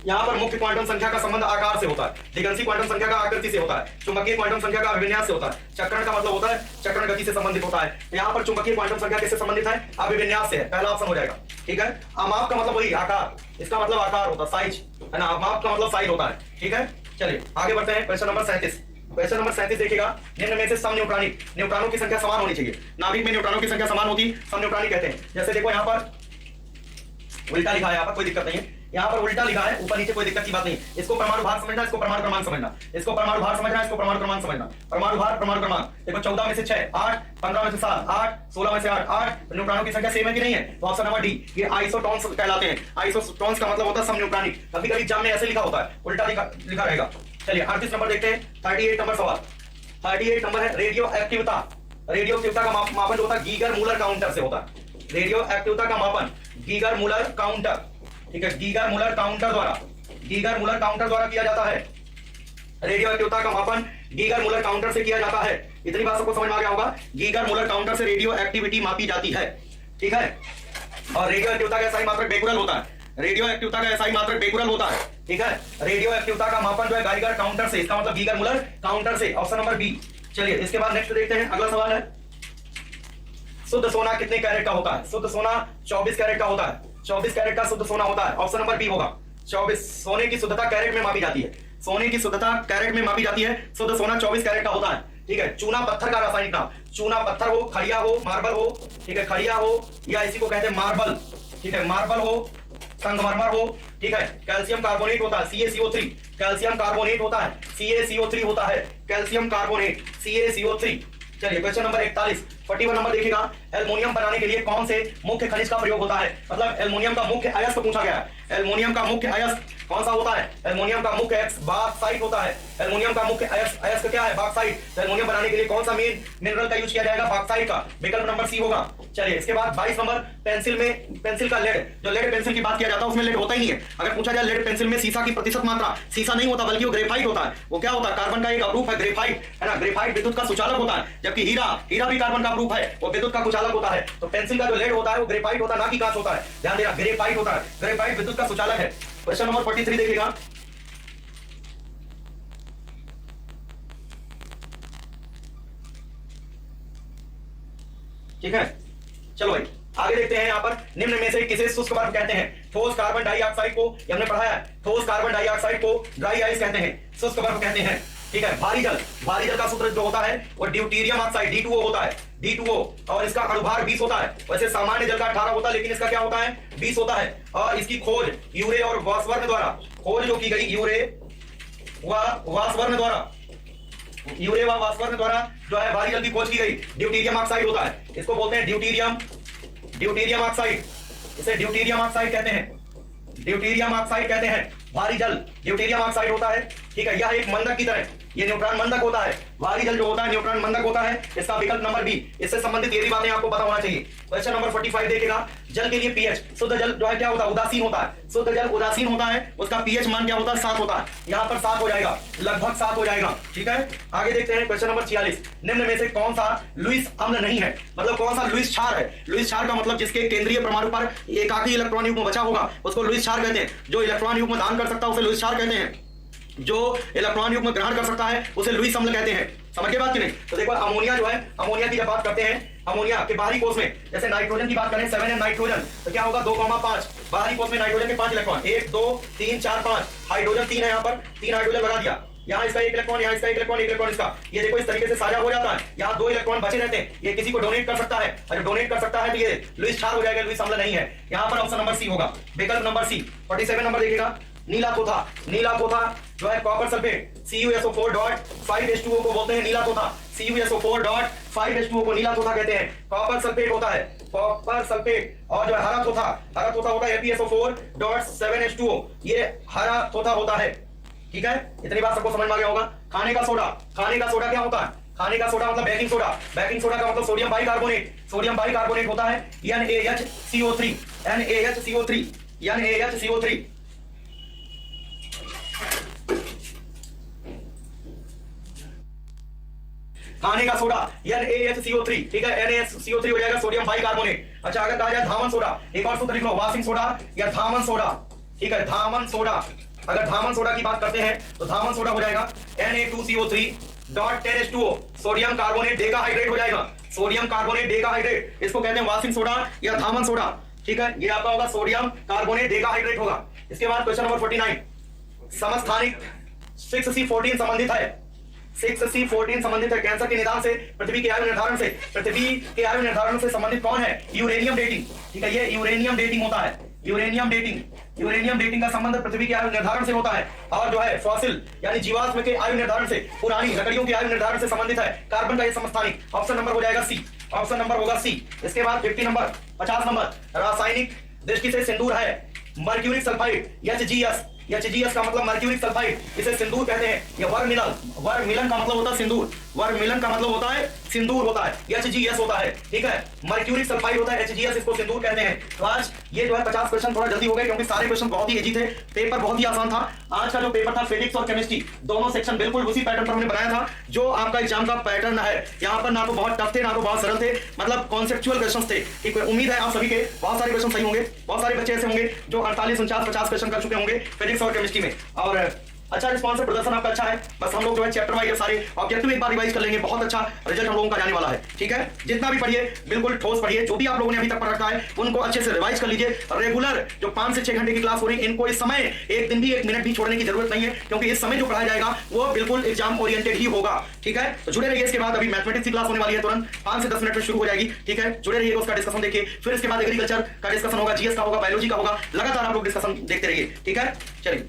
यहां पर मुख्य क्वांटम संख्या का संबंध आकार से होता है, दिगंसी क्वांटम संख्या का आकृति से होता है, चुंबकीय क्वांटम संख्या का अभिविन्यास से होता है, चक्रण का मतलब होता है चक्रण गति से संबंधित होता है। यहां पर चुंबकीय क्वांटम संख्या किससे संबंधित है, अभिविन्यास से है, पहला ऑप्शन हो जाएगा। ठीक है, अमाप का मतलब वही आकार, इसका मतलब आकार होता है, साइज है ना, अमाप का मतलब साइज होता है। ठीक है, चलिए आगे बढ़ते हैं। Question number 37। क्वेश्चन नंबर 37 देखिएगा, निम्न में से समन्यूट्रॉनिक, न्यूट्रॉनों की संख्या समान होनी चाहिए। नाभिक में न्यूट्रॉनों की संख्या समान होती समन्यूट्रॉनिक कहते हैं। जैसे देखो यहाँ पर उल्टा लिखा है, यहाँ पर कोई दिक्कत नहीं है, यहाँ पर उल्टा लिखा है, ऊपर नीचे कोई दिक्कत की बात नहीं। इसको परमाणु भार समझना, इसको परमाणु क्रमांक समझना, इसको परमाणु भार समझना, इसको परमाणु क्रमांक समझना। परमाणु भार, परमाणु क्रमांक देखो 14 में से 6 8, 15 में से 7 8, 16 में से 8 8, न्यूट्रॉनों की संख्या सेम है कि नहीं है, तो ऑप्शन नंबर डी, ये आइसोटोन्स कहलाते हैं। आइसोटोन्स का मतलब होता है समन्यूट्रॉनिक। कभी कभी एग्जाम में ऐसे लिखा होता है, उल्टा लिखा रहेगा। चलिए 38 नंबर देखते हैं, 38 नंबर सवाल। 38 नंबर है रेडियो एक्टिविता। रेडियो एक्टिविता का मापन जो होता है गीगर मूलर काउंटर से होता है। रेडियो एक्टिविता का मापन गीगर मूलर काउंटर, ठीक है, गीगर मूलर काउंटर द्वारा किया जाता है। रेडियो एक्टिविता का मापन गीगर मूलर काउंटर से किया जाता है। इतनी बात सबको समझ में आ गया होगा, गीगर मूलर काउंटर से रेडियो एक्टिविटी मापी जाती है। ठीक है, और रेडियो एक्टिविता का SI मात्रक बेकुरल होता है। रेडियो एक्टिविता का SI मात्रक बेकुरल होता है। ठीक है, रेडियो एक्टिविता का मापन जो है गीगर काउंटर से, इसका मतलब गीगर मूलर काउंटर से, ऑप्शन नंबर बी। चलिए इसके बाद नेक्स्ट देखते हैं, अगला सवाल है, शुद्ध सोना कितने कैरेट का होता है? शुद्ध सोना 24 कैरेट का होता है। 24 कैरेट का शुद्ध सोना होता है, ऑप्शन नंबर बी होगा। 24 सोने की शुद्धता कैरेट में मापी जाती है, सोने की शुद्धता कैरेट में मापी जाती है। शुद्ध सोना 24 कैरेट का होता है। ठीक है, चूना पत्थर का रासायनिक नाम, चूना पत्थर हो, खड़िया हो, मार्बल हो, ठीक है, खड़िया हो या इसी को कहते हैं मार्बल, ठीक है, मार्बल हो, संगमरमर हो, ठीक है, कैल्शियम कार्बोनेट होता है CaCO3, कैल्शियम कार्बोनेट होता है CaCO3 होता है, कैल्शियम कार्बोनेट CaCO3। चलिए क्वेश्चन नंबर 41, 41 नंबर देखिएगा, एल्युमिनियम बनाने के लिए कौन से मुख्य खनिज का प्रयोग होता है? मतलब एल्युमिनियम का मुख्य अयस्क पूछा गया है। एल्युमिनियम का मुख्य अयस्क कौन सा होता है? एल्युमिनियम का मुख्य अयस्क बॉक्साइट होता है। एल्युमिनियम का मुख्य अयस्क क्या है? बॉक्साइट। तो एल्युमिनियम बनाने के लिए कौन सा मेन मिनरल का यूज किया जाएगा? बॉक्साइट का। विकल्प नंबर सी होगा। चलिए इसके बाद 22 नंबर, पेंसिल का लेड, जो लेड पेंसिल की बात किया जाता है उसमें लेड होता ही नहीं है। अगर पूछा जाए लेड पेंसिल में सीसा की प्रतिशत मात्रा, सीसा नहीं होता बल्कि वो ग्रेफाइट होता है। वो क्या होता है? कार्बन का एक अवरूप है ग्रेफाइट, है ना। ग्रेफाइट विद्युत का सुचालक होता है, जबकि हीरा भी कार्बन का अवरूप है, वो विद्युत का कुचालक होता है। तो पेंसिल का जो लेड होता है वो ग्रेफाइट होता है, ना कि कांच होता है। ध्यान देना, ग्रेफाइट होता है, ग्रेफाइट विद्युत का सुचालक है। क्वेश्चन नंबर 43 देखिएगा, ठीक है। चलो भाई आगे देखते हैं। यहाँ पर निम्न में से किसे शुष्क बर्फ कहते हैं? ठोस कार्बन डाइऑक्साइड को, ये हमने पढ़ाया है, ठोस कार्बन डाइऑक्साइड को ड्राई आइस कहते हैं, शुष्क बर्फ कहते हैं। ठीक है, भारी जल का सूत्र जो होता है वो ड्यूटीरियम ऑक्साइड D2O होता है, D2O, और इसका अणुभार 20 होता है। वैसे सामान्य जल का 18 होता है, लेकिन इसका क्या होता है? 20 होता है। और इसकी खोज यूरे और वासवर्न द्वारा, खोज जो की गई यूरे व वासवर्न द्वारा जो है भारी जल की खोज की गई, ड्यूटीरियम ऑक्साइड होता है। इसको बोलते हैं ड्यूटीरियम ऑक्साइड, इसे ड्यूटीरियम ऑक्साइड कहते हैं, ड्यूटीरियम ऑक्साइड कहते हैं। भारी जल ड्यूटीरियम ऑक्साइड होता है। ठीक है, यह एक मंदक की तरह, ये न्यूट्रॉन मंदक होता है। भारी जल जो होता है न्यूट्रॉन मंदक होता है। इसका विकल्प नंबर बी। इससे संबंधित ये भी बातें आपको पता होना चाहिए। क्वेश्चन नंबर 45 देखिएगा, जल के लिए पीएच, शुद्ध जल जो है क्या होता है? उदासीन होता है। शुद्ध जल उदासीन होता है, उसका पीएच मान क्या होता है? 7 होता है। यहाँ पर 7 हो जाएगा, लगभग 7 हो जाएगा। ठीक है, आगे देखते हैं क्वेश्चन नंबर 46, निम्न में से कौन सा लुईस अम्ल नहीं है? मतलब कौन सा लुईस क्षार है? लुईस क्षार का मतलब जिसके केंद्रीय परमाणु पर एकाकी इलेक्ट्रॉन युग्म बचा होगा उसको लुईस क्षार कहते हैं। जो इलेक्ट्रॉन युग्म दान कर सकता है उसे लुईस क्षार कहते हैं। जो इलेक्ट्रॉन युग्म ग्रहण कर सकता है उसे लुईस अम्ल कहते हैं। समझ के बात की नहीं? तो देखो अमोनिया जो है, अमोनिया की जब बात करते हैं, अमोनिया के बाहरी कोष में जैसे नाइट्रोजन की बात करें, 7N नाइट्रोजन, तो क्या होगा? 2,5 बाहरी कोष में नाइट्रोजन के 5 इलेक्ट्रॉन, 1 2 3 4 5, हाइड्रोजन 3 है, यहाँ पर 3 हाइड्रोजन लगा दिया, यहाँ इसका 1 इलेक्ट्रॉन, यहाँ इसका 1 इलेक्ट्रॉन, 1 इलेक्ट्रॉन इसका। ये देखो इस तरीके से साझा हो जाता है, यहाँ 2 इलेक्ट्रॉन बचे रहते हैं। ये किसी को डोनेट कर सकता है, और डोनेट कर सकता है तो ये लुईस क्षार हो जाएगा, लुईस अम्ल नहीं है। यहाँ पर ऑप्शन नंबर सी होगा, विकल्प नंबर सी। 47 नंबर देखिएगा, नीला थोथा। नीला थोथा जो है कॉपर सल्फेट CuSO4.5H2O को बोलते हैं नीला थोथा। CuSO4.5H2O को नीला थोथा कहते हैं। कॉपर सल्फेट होता है कॉपर सल्फेट। और जो है हरा थोथा होता है FeSO4.7H2O, ये हरा थोथा होता है। ठीक है, इतनी बात सबको समझ में आ गया होगा। खाने का सोडा क्या होता है? खाने का सोडा मतलब बेकिंग सोडा। बेकिंग सोडा का मतलब सोडियम बाइकार्बोनेट। सोडियम बाइकार्बोनेट होता है NaHCO3। NaHCO3। खाने का सोडा NaHCO3, ठीक है, NaHCO3 हो जाएगा सोडियम बाइकार्बोनेट। अच्छा, अगर कहा जाए धामन सोडा, एक और सूत्र लिख लो, वाशिंग सोडा या धामन सोडा। ठीक है, धामन सोडा। अगर धामन सोडा की बात करते हैं तो धामन सोडा हो जाएगा Na2CO3.10H2O, सोडियम कार्बोनेट डेकाहाइड्रेट हो जाएगा। सोडियम कार्बोनेट डेकाहाइड्रेट, इसको कहते हैं वाशिंग सोडा या धामन सोडा। ठीक है, ये आपका होगा सोडियम कार्बोनेट डेकाहाइड्रेट होगा। इसके बाद क्वेश्चन नंबर 49, समस्थानिक 6C14 संबंधित है। 6C14 संबंधित है कैंसर के निदान से, पृथ्वी के आयु निर्धारण से। पृथ्वी के आयु निर्धारण से संबंधित कौन है? Uranium dating. ठीक है, ये यूरेनियम डेटिंग होता है। यूरेनियम डेटिंग का संबंध पृथ्वी के आयु निर्धारण से होता है। और जो है फॉसिल यानी जीवाश्म के आयु निर्धारण से, पुरानी लकड़ियों के आयु निर्धारण से संबंधित है कार्बन का ये समस्थानिक। ऑप्शन नंबर हो जाएगा सी। ऑप्शन नंबर होगा सी। इसके बाद 50 नंबर 50 नंबर, रासायनिक दृष्टि से सिंदूर है मर्क्यूरिक सल्फाइड HGS। HGS का मतलब मर्क्यूरिक सल्फाइड, इसे सिंदूर कहते हैं। या वर्मिलन का मतलब होता है सिंदूर। वर्मिलन का मतलब होता है सिंदूर होता है, HGS होता है। ठीक है, मर्क्यूरिक सल्फाइड होता है HGS, इसको सिंदूर कहते हैं। तो आज ये जो है 50 क्वेश्चन थोड़ा जल्दी हो गए क्योंकि सारे क्वेश्चन बहुत ही इजी थे, पेपर बहुत ही आसान था। आज का जो पेपर था फिजिक्स और केमिस्ट्री दोनों सेक्शन बिल्कुल उसी पैटर्न पर हमने बनाया था जो आपका एग्जाम का पैटर्न है। यहाँ पर ना तो बहुत टफ थे ना तो बहुत सरल थे, मतलब कॉन्सेप्चुअल क्वेश्चन थे। ठीक है, उम्मीद है आप सभी के बहुत सारे क्वेश्चन सही होंगे। बहुत सारे बच्चे ऐसे होंगे जो 48, 49, 50 क्वेश्चन कर चुके होंगे फिजिक्स और केमिस्ट्री में। और अच्छा रिस्पॉन्स है, प्रदर्शन आपका अच्छा है। बस हम लोग जो है चैप्टर वाइज सारे ऑब्जेक्टिव एक बार रिवाइज कर लेंगे, बहुत अच्छा रिजल्ट हम लोगों का जाने वाला है। ठीक है, जितना भी पढ़िए बिल्कुल ठोस पढ़िए, जो भी आप लोगों ने अभी तक पढ़ रखा है उनको अच्छे से रिवाइज कर लीजिए। रेगुलर जो 5 से 6 घंटे की क्लास हो रही है, इनको इस समय एक दिन भी 1 मिनट भी छोड़ने की जरूरत नहीं है, क्योंकि इस समय जो पढ़ाया जाएगा वो बिल्कुल एग्जाम ओरिएंटेड ही होगा। ठीक है, तो जुड़े रहिए। इसके बाद अभी मैथमेटिक्स की क्लास होने वाली है, तुरंत 5 से 10 मिनट में शुरू हो जाएगी। ठीक है, जुड़े रहिए, उसका डिस्कशन देखिए। फिर इसके बाद एग्रीकल्चर का डिस्कशन होगा, जीएस का होगा, बायोलॉजी का होगा। लगातार आप लोग डिस्कशन देखते रहिए। ठीक है, चलिए।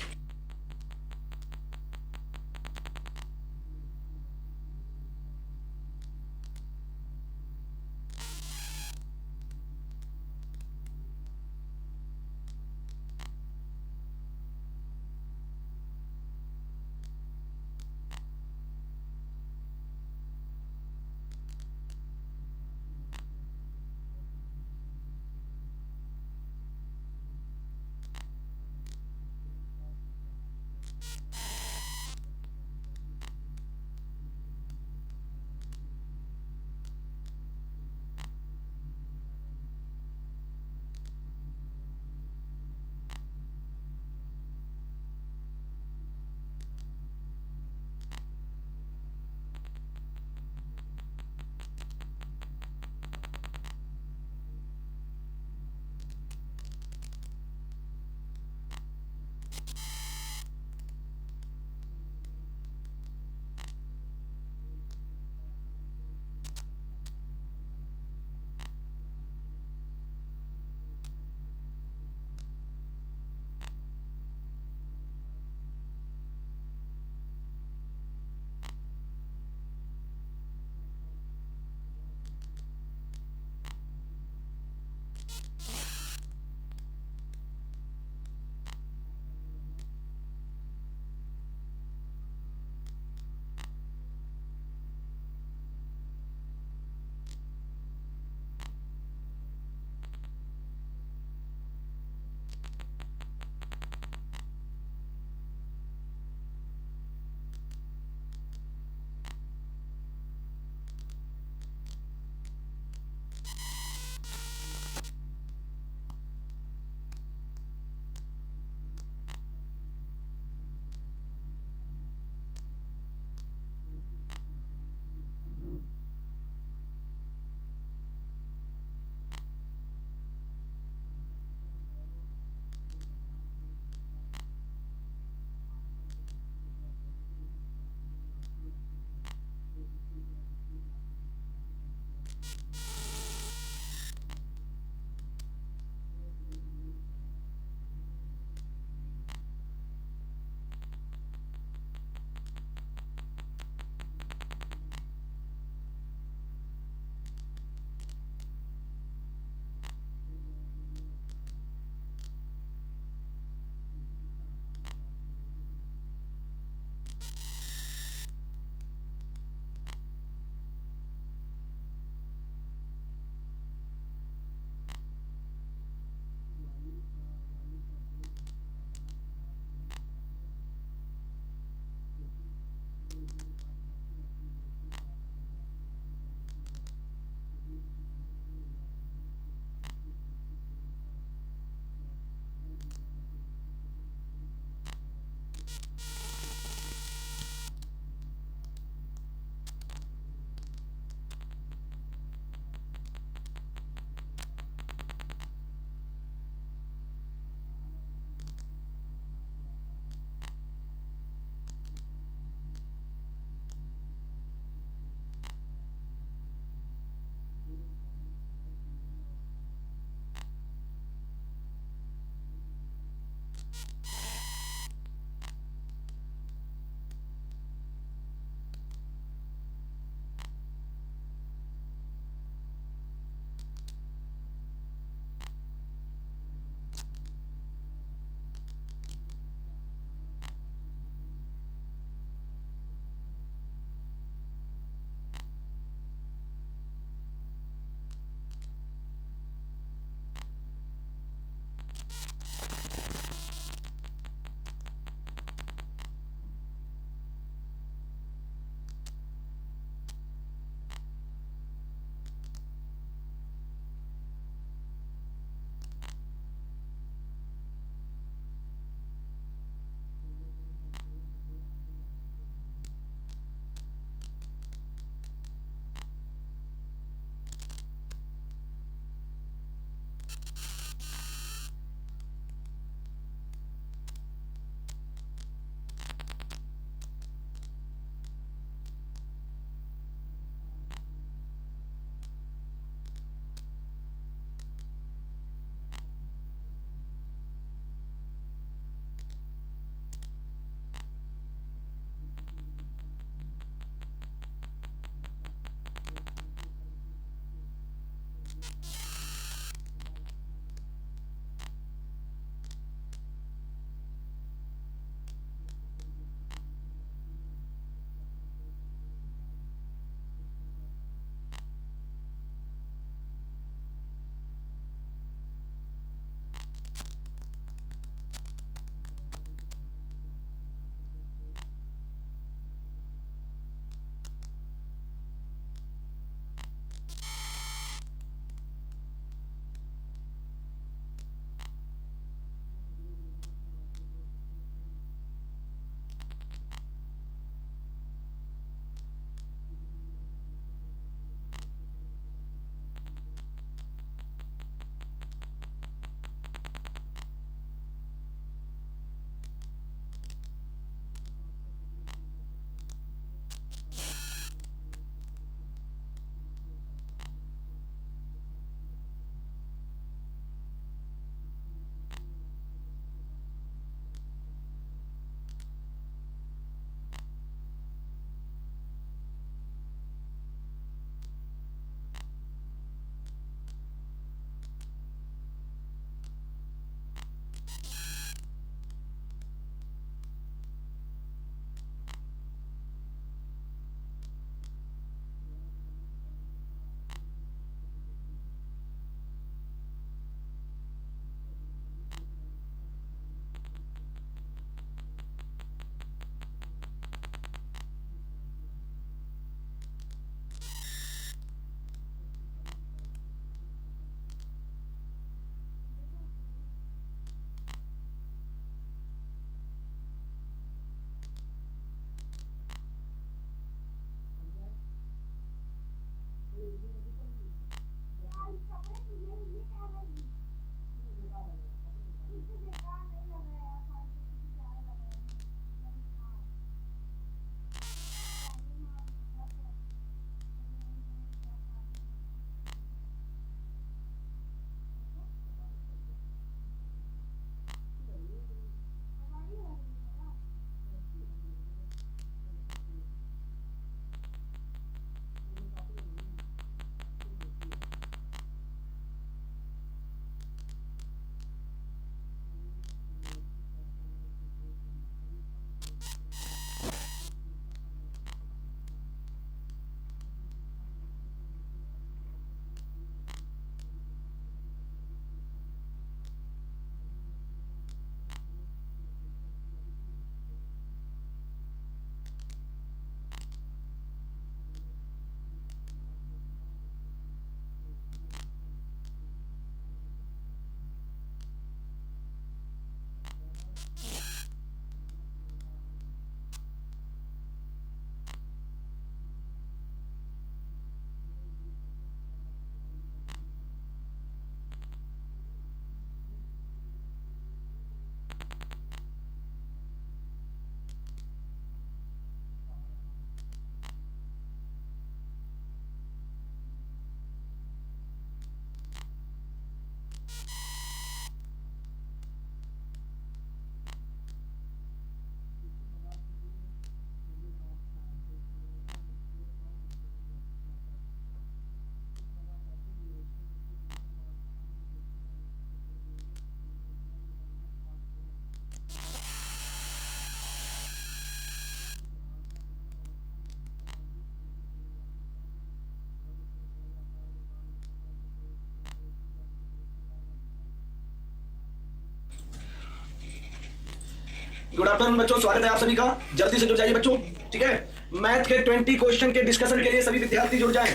गुड आफ्टरनून बच्चों, स्वागत है आप सभी का। जल्दी से जुड़ जाइए बच्चों, ठीक है। मैथ के 20 क्वेश्चन के डिस्कशन के लिए सभी विद्यार्थी जुड़ जाएं,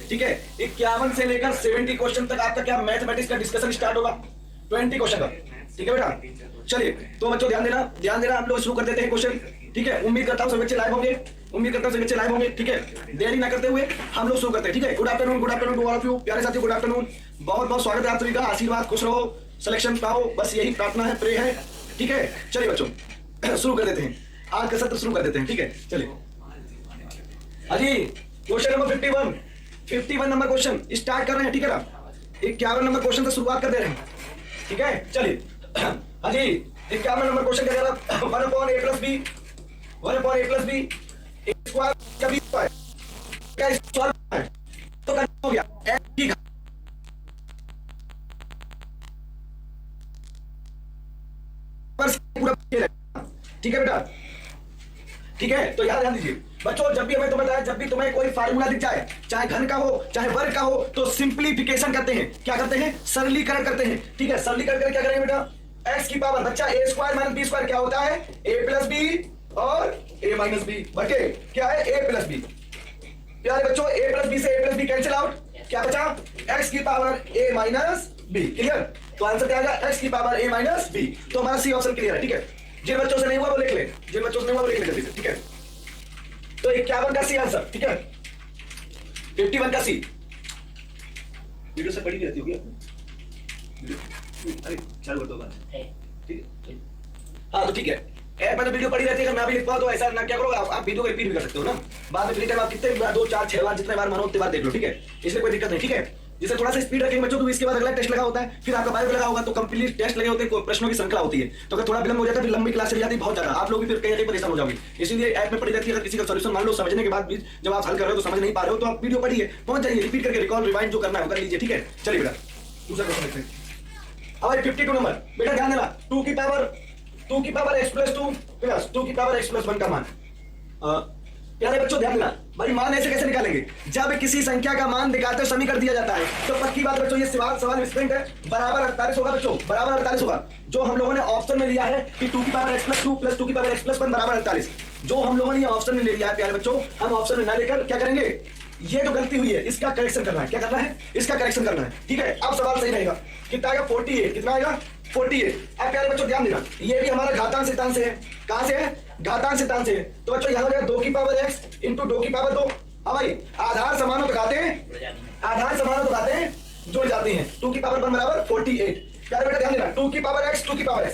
ठीक है। 51 से लेकर 70 क्वेश्चन तक आपका क्या मैथमेटिक्स का डिस्कशन स्टार्ट होगा, 20 क्वेश्चन का, ठीक है बेटा। चलिए तो बच्चों ध्यान देना, हम लोग शुरू कर देते हैं क्वेश्चन, ठीक है। उम्मीद करता हूँ सभी बच्चे लाइव होंगे, ठीक है। देरी ना करते हुए हम लोग शुरू करते हैं, ठीक है। Good afternoon to all of you प्यारे साथियों, गुड आफ्टरनून। बहुत बहुत स्वागत है आप सभी का। आशीर्वाद, खुश रहो, सिलेक्शन पाओ, बस यही प्रार्थना है, प्रे है, ठीक है। चलिए बच्चों शुरू कर देते हैं, आज का सत्र शुरू कर देते हैं, ठीक है। चलिए अजी question number 51 number question start कर रहे हैं, ठीक है ना। 51 नंबर क्वेश्चन से शुरुआत कर दे रहे हैं, ठीक है। चलिए अजी 51 नंबर क्वेश्चन क्या कह रहा है, 1/a + b स्क्वायर का b स्क्वायर का स्क्वायर है, तो क्या हो गया x की पूरा, ठीक है बेटा, ठीक है। तो याद ध्यान दीजिए बच्चों, जब भी हमें तो बताया, जब भी तुम्हें कोई फार्मूला दिख जाए, चाहे घन का हो चाहे वर्ग का हो, तो सिंप्लीफिकेशन करते हैं। क्या करते हैं? सरलीकरण करते हैं, ठीक है। सरलीकरण करके क्या करेंगे बेटा, x की पावर बच्चा a square minus b square क्या होता है, a + b और a माइनस b बटे क्या है, a + b। प्यारे बच्चों a + b से a + b कैंसिल आउट, क्या बचा, x की power a minus b। Clear? तो आंसर क्या आएगा, x की पावर a माइनस b। तो हमारा सी ऑप्शन क्लियर है, ठीक है। जिन बच्चों से नहीं हुआ वो लिख ले, जल्दी से, ठीक है। तो 51 का सी आंसर, ठीक है। 51 का सी वीडियो से पढ़ी रहती होगी आपने, अरे चालू कर दो बात, ठीक है। हाँ तो ठीक है, ऐप में तो वीडियो पड़ी रहती है। अगर मैं भी लिखवा तो ऐसा ना क्या करो, आप वीडियो को रिपीट भी कर सकते हो ना, बाद में फ्री टाइम आप कितने बार, 2 4 6 बार, जितने बार मानो उतने बार देख लो, ठीक है। इसमें कोई दिक्कत नहीं, ठीक है। जिसे थोड़ा सा स्पीड रखेंगे बच्चों, तो इसके बाद अगला टेस्ट लगा होता है, फिर आपका बायो लगा होगा, तो कंप्लीट टेस्ट लगे होते हैं, प्रश्नों की श्रृंखला होती है। तो अगर थोड़ा विलंब हो जाता है, फिर लंबी क्लास चली जाती है बहुत ज्यादा, आप लोग भी फिर कहीं ना कहीं परेशान हो जाओगे। इसीलिए ऐप में पड़ी रहती है। अगर किसी का सॉल्यूशन मान लो समझने के बाद भी जब आप हल कर रहे हो तो समझ नहीं पा रहे हो, तो आप वीडियो पढ़िए, पहुंच जाइए, रिपीट करके रिकॉल रिवाइंड जो करना है कर लीजिए, ठीक है। चलिए बेटा दूसरा क्वेश्चन देखते हैं। हमारे 52 नंबर, बेटा ध्यान देना, 2 की पावर x + 2 प्लस 2 की पावर x + 1 का मान। प्यारे बच्चों ध्यान देना, भाई मान ऐसे कैसे निकालेंगे, जब किसी संख्या का मान दिखाते समय कर दिया जाता है, तो पक्की बात बच्चों ये सवाल स्टूडेंट है, बराबर 48 होगा बच्चों, बराबर 48 होगा। जो हम लोगों ने ऑप्शन में लिया है कि 2 की पावर x + 2 प्लस 2 की पावर x + 1 बराबर 48, जो हम लोगों ने ऑप्शन में ले लिया है प्यारे बच्चों, हम ऑप्शन में ना लेकर क्या करेंगे, ये जो गलती हुई है इसका करेक्शन करना है। क्या करना है? इसका करेक्शन करना है, ठीक है। अब सवाल सही रहेगा, कितना आएगा, 48, कितना आएगा, 48। अब प्यारे बच्चों ध्यान देना, ये भी हमारा घातांक सिद्धांत से है। कहां से है? घातांक सिद्धांत से है। तो बच्चों यहां हो जाएगा 2 की पावर x × 2 की पावर 2। अब भाई आधार समानों तो खाते हैं, जुड़ जाते हैं। 2 की पावर 1 बराबर 48। प्यारे बेटा ध्यान देना, 2 की पावर x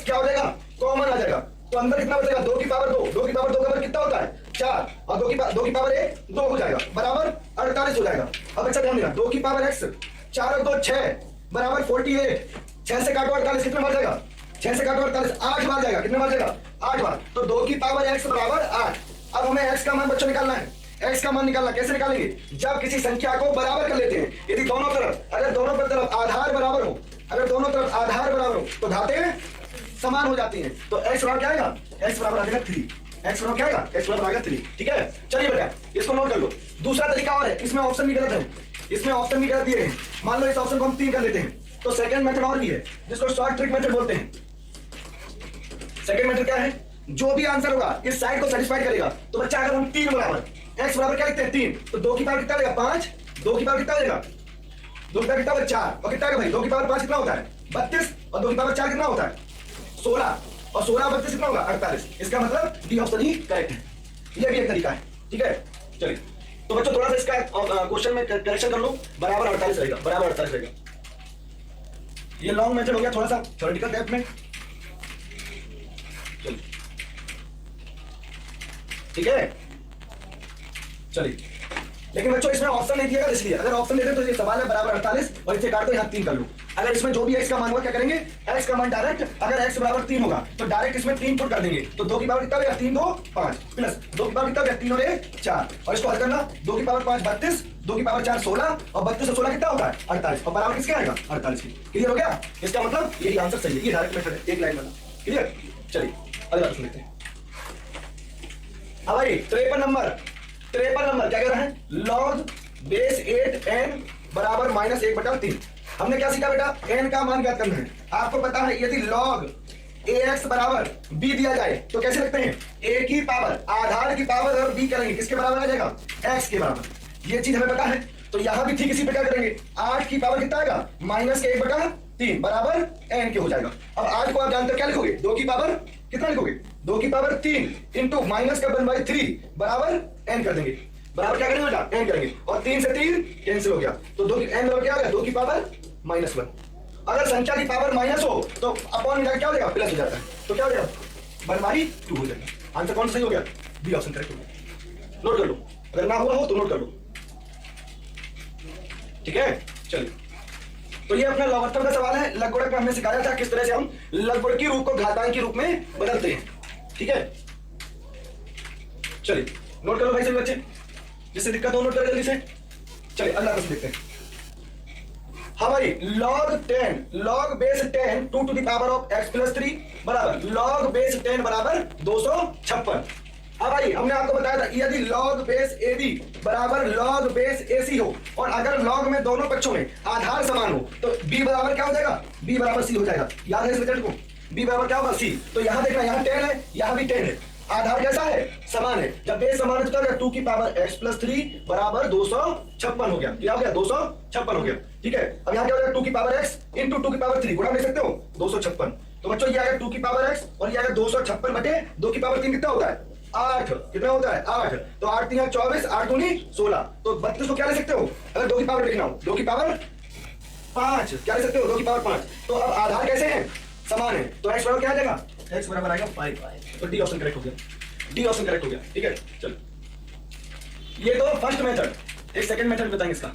क्या हो जाएगा, कॉमन आ जाएगा, तो अंदर कितना बचेगा, 2 की पावर 2, 2 की पावर 2 का वर्ग कितना होता है, 4, और 2 की पावर 1 2 हो जाएगा, बराबर 48 हो जाएगा। अब अच्छा ध्यान देना, 2 की पावर x 4 और 2 6 बराबर 48। 6 से काटो 48, कितने बार जाएगा, 6 से काटो 48, 8 बार जाएगा, कितने बार जाएगा, 8 बार। तो 2 की पावर x बराबर 8। अब हमें x का मान बच्चों निकालना है। x का मान निकालना कैसे निकालेंगे, जब किसी संख्या को बराबर कर लेते हैं, यदि दोनों तरफ, अगर दोनों तरफ आधार बराबर हो, तो घातें समान हो जाती हैं। तो x बराबर क्या आएगा, x बराबर आ जाएगा 3। x बराबर क्या आएगा, x बराबर आएगा 3, ठीक है। चलिए बेटा इसको नोट कर लो। दूसरा तरीका और है, इसमें ऑप्शन भी गलत दिए हैं। मान लो इस ऑप्शन को हम 3 कर लेते हैं, तो सेकंड मेथड और भी है, जिसको शॉर्ट ट्रिक मेथड बोलते हैं। सेकंड मेथड क्या है, जो भी आंसर होगा इस साइड को सेटिस्फाई करेगा। तो बच्चा अगर हम 3 बराबर x बराबर क्या लिखते हैं, 3, तो 2 की पावर कितना आएगा, 5, 2 की पावर कितना आएगा, 2 की पावर कितना, 4, और कितना आएगा भाई, 2 की पावर 5 कितना होता है, 32, और 2 की पावर 4 कितना होता है, 16, और 16 और 32 कितना होगा, 48। इसका मतलब डी ऑप्शन ही करेक्ट है। ये भी एक तरीका है, ठीक है। चलिए तो बच्चों थोड़ा सा इसका क्वेश्चन में करेक्शन कर लो, बराबर 48 रहेगा। ये लॉन्ग मेथड हो गया, थोड़ा सा थ्योरेटिकल टाइप में, ठीक है। चलिए लेकिन बच्चों इसमें ऑप्शन नहीं दिया, इसलिए अगर ऑप्शन देते तो ये सवाल है बराबर 48 और इसे काट दो, यहाँ 3 कर लो। अगर इसमें जो भी x का मान होगा क्या करेंगे, x का मान डायरेक्ट, अगर x बराबर 3 होगा तो डायरेक्ट इसमें 3 पुट कर देंगे। तो 2 की पावर कितना होगा, 3 2 5 प्लस 2 की पावर कितना होगा, 3 और 1 4, और इसको हल करना, 2 की पावर 5 32, 2 की पावर 4 16, और 32 और 16 कितना होता है 48, और बराबर किसके आएगा 48 की। क्लियर हो गया? इसका मतलब यही आंसर सही है, ये डायरेक्ट मेथड है, एक लाइन वाला। क्लियर? चलिए अगला क्वेश्चन लेते हैं। अब भाई 53 नंबर क्या कह रहा है, log बेस 8n बराबर -1/3। हमने क्या सीखा बेटा, n का मान ज्ञात करना है। आपको पता है यदि log ए एक्स बराबर बी दिया जाए तो कैसे लिखते हैं? ए की पावर आधार की पावर और बी करेंगे किसके बराबर आ जाएगा? एक्स के बराबर। ये चीज हमें पता है तो यहां भी ठीक इसी प्रकार करेंगे। 8 की पावर कितना आएगा? माइनस के 1/3 बराबर एन के हो जाएगा। अब 8 को आप जानते हो क्या लिखोगे? 2 की पावर कितना लिखोगे? 2 की पावर 3 इंटू माइनस का 1/3 बराबर एन कर देंगे। बराबर क्या करेंगे बेटा? एन करेंगे और 3 से 3 कैंसिल हो गया तो 2 एन बराबर क्या आ गया? 2 की पावर -1। अगर संख्या की पावर माइनस हो तो अपॉन में क्या हो जाएगा? प्लस हो जाता है तो क्या हो जाएगा? 1/2 हो जाएगा। आंसर कौन सा सही हो गया? बी ऑप्शन करेक्ट हो गया। नोट कर लो, अगर ना हुआ हो तो नोट कर लो। ठीक है, चलिए। तो ये अपना लघुत्तम का सवाल है। लघुगणक में हमने सिखाया था किस तरह से हम लघुगणकीय रूप को घातांक के रूप में बदलते हैं। ठीक है, चलिए नोट कर लो भाई सभी बच्चे, जिससे दिक्कत हो नोट करो जल्दी से। चलिए अगला प्रश्न देखते हैं। हाँ भाई, log 10 log base 10 2 to the power of x plus 3 बराबर log बेस 10 बराबर 256। हाँ भाई, हमने आपको बताया था यदि log बेस AB बराबर log बेस AC हो और अगर log में दोनों पक्षों में आधार समान हो तो b बराबर क्या हो जाएगा? b बराबर c हो जाएगा। याद है इस रिजल्ट को? b बराबर क्या होगा? c। तो यहां देखना, यहां 10 है, यहां भी 10 है, आधार कैसा है? समान है। जब बेस समान है तो 2 की पावर x प्लस 3 बराबर 256 हो गया। क्या हो गया? 256 हो गया। ठीक है, अब यहाँ क्या हो जाएगा? 2 की पावर x इंटू 2 की पावर 3 गुणा ले सकते हो 256। तो बच्चों ये आएगा 2 की पावर x और ये आएगा 256 बटे 2 की पावर 3 कितना होता है? 8। कितना होता है? 8। तो 8 3 24, 8 दूनी 16, तो 32 को क्या ले सकते हो? अगर 2 की पावर लिखना हो 2 की पावर 5 क्या ले सकते हो? 2 की पावर 5। तो अब आधार कैसे हैं? समान है। तो x बराबर क्या आ जाएगा? x बराबर आएगा 5। तो डी ऑप्शन करेक्ट हो गया। डी ऑप्शन करेक्ट हो गया। ठीक है, चलो ये तो फर्स्ट मेथड, एक सेकंड मेथड बताएंगे इसका।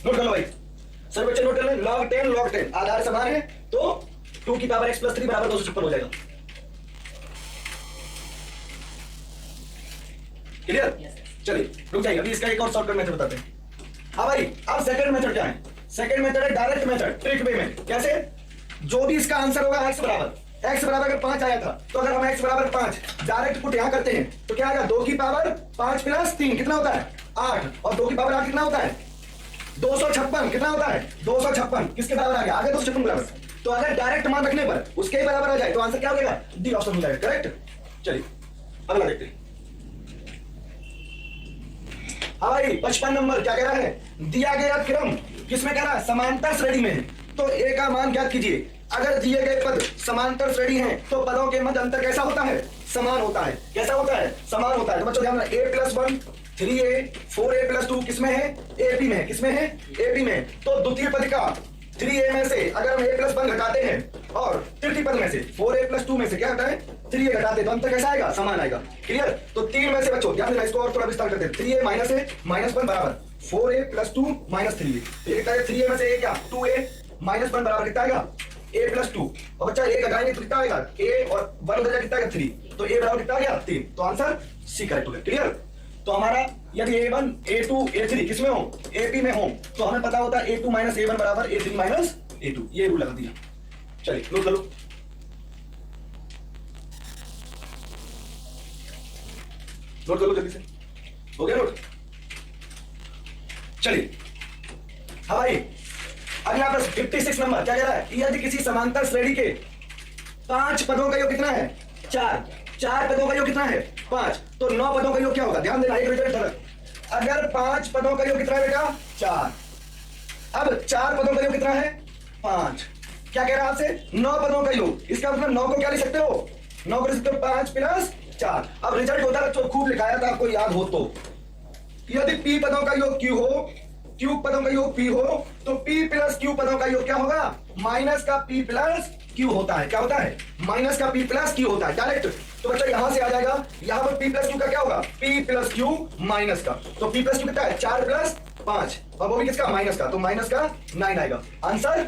नोट कर लो भाई सर बच्चे, नोट कर ले। log 10 आधार समान है तो 2 की पावर x प्लस 3 बराबर 256 हो जाएगा। क्लियर? चलिए रुक जाइए, अभी इसका एक और शॉर्टकट मेथड बताते हैं। हाँ भाई, अब सेकंड मेथड क्या है? सेकंड मेथड है डायरेक्ट मेथड, ट्रिक वे में। कैसे? जो भी इसका आंसर होगा x बराबर अगर 5 आया था तो अगर हम x बराबर 5 डायरेक्ट पुट यहां करते हैं तो क्या आएगा? 2 की पावर 5 प्लस 3 कितना होता है? 8। और 2 की पावर 8 कितना होता है? 256। कितना होता है? 256 किसके बराबर आ गया? आगे 256 बराबर। तो अगर डायरेक्ट मान रखने पर उसके ही बराबर आ जाए तो आंसर क्या हो जाएगा? डी ऑप्शन हो जाएगा। करेक्ट। चलिए अगला देखते हैं। हाँ भाई, 55 नंबर क्या कह रहा है? दिया गया क्रम किसमें कह रहा है? समांतर श्रेणी में है। तो a का मान ज्ञात कीजिए। अगर दिए गए पद समांतर श्रेणी हैं तो पदों के मध्य अंतर कैसा होता है? समान होता है। कैसा होता है? समान होता है। तो बच्चों ध्यान रखना, a plus 1 3a 4a plus 2 किसमें है? AP में है। किसमें है? AP में। तो द्वितीय पद का 3a में से अगर हम a प्लस 1 घटाते हैं और तृतीय पद में से 4a प्लस 2 में से क्या घटाएं? 3a घटाते तो अंतर कैसा आएगा? समान आएगा। क्लियर? तो 3 में से बच्चों ध्यान देना, इसको और थोड़ा विस्तार करते हैं। 3a माइनस a माइनस 1 बराबर 4a प्लस 2 माइनस 3a। तो ये कितना है? 3a में से a क्या? 2a माइनस 1 बराबर कितना आएगा? a plus 2। और बच्चा a घटाएंगे तो कितना आएगा? a और 1 उधर कितना आएगा? 3। तो a बराबर कितना आ गया? 3। तो आंसर सी करेक्ट हो गया। क्लियर? तो हमारा यदि a1 a2 a3 किसमें हो? AP में हो तो हमें पता होता है a2 माइनस a1 बराबर a3 माइनस a2। ये रूल लगा दिया। चलिए नोट कर लो। नोट कर लो जल्दी से। हो गया नोट? चलिए हाँ भाई, अगला प्रश्न 56 नंबर क्या कह रहा है? यदि किसी समांतर श्रेणी के 5 पदों का योग कितना है? 4 पदों का योग कितना है? 5। तो 9 पदों का योग क्या होगा? ध्यान देना, एक रिजल्ट अलग। अगर 5 पदों का योग कितना है बेटा? 4। अब 4 पदों का योग कितना है? 5। क्या कह रहा है आपसे? 9 पदों का योग। इसका मतलब 9 को क्या लिख सकते हो? 9 को लिख सकते हो 5 प्लस 4। अब रिजल्ट होता है, खूब लिखाया था, आपको याद हो तो, यदि p पदों का योग q हो, q पदों का योग p हो तो p प्लस q पदों का योग क्या होगा? माइनस का p प्लस q होता है। क्या होता है? माइनस का p प्लस q होता है डायरेक्ट। तो बच्चा यहां से आ जाएगा, यहां पर p प्लस q का क्या होगा? p प्लस q माइनस का। तो p प्लस q कितना है? 4 प्लस 5 और वो भी किसका? माइनस का। तो माइनस का 9 आएगा। आंसर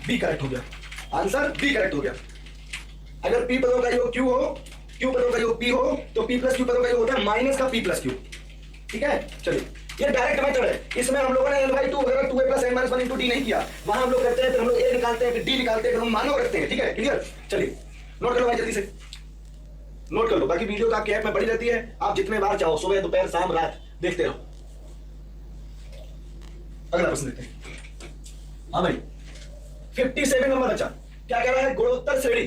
बी करेक्ट हो गया। आंसर बी करेक्ट हो गया। अगर p पदों का योग q हो, q पदों का योग p हो तो p प्लस q पदों का योग होता है माइनस का p प्लस q। ठीक है, चलिए ये डायरेक्ट मेथड है। इसमें हम लोगों ने l/2 वगैरह 2a plus n minus 1 into D नहीं किया। वहां हम लोग करते हैं, फिर हम लोग a निकालते हैं, फिर d निकालते हैं, फिर हम मानव रखते हैं। ठीक है, क्लियर? चलिए नोट कर लो भाई जल्दी से, नोट कर लो। बाकी वीडियो तो आपके ऐप में पड़ी रहती है, आप जितने बार चाहो सुबह दोपहर शाम रात देखते रहो। अगला प्रश्न देखते हैं। हाँ भाई 57 नंबर बच्चा, क्या कह रहा है? गुणोत्तर श्रेणी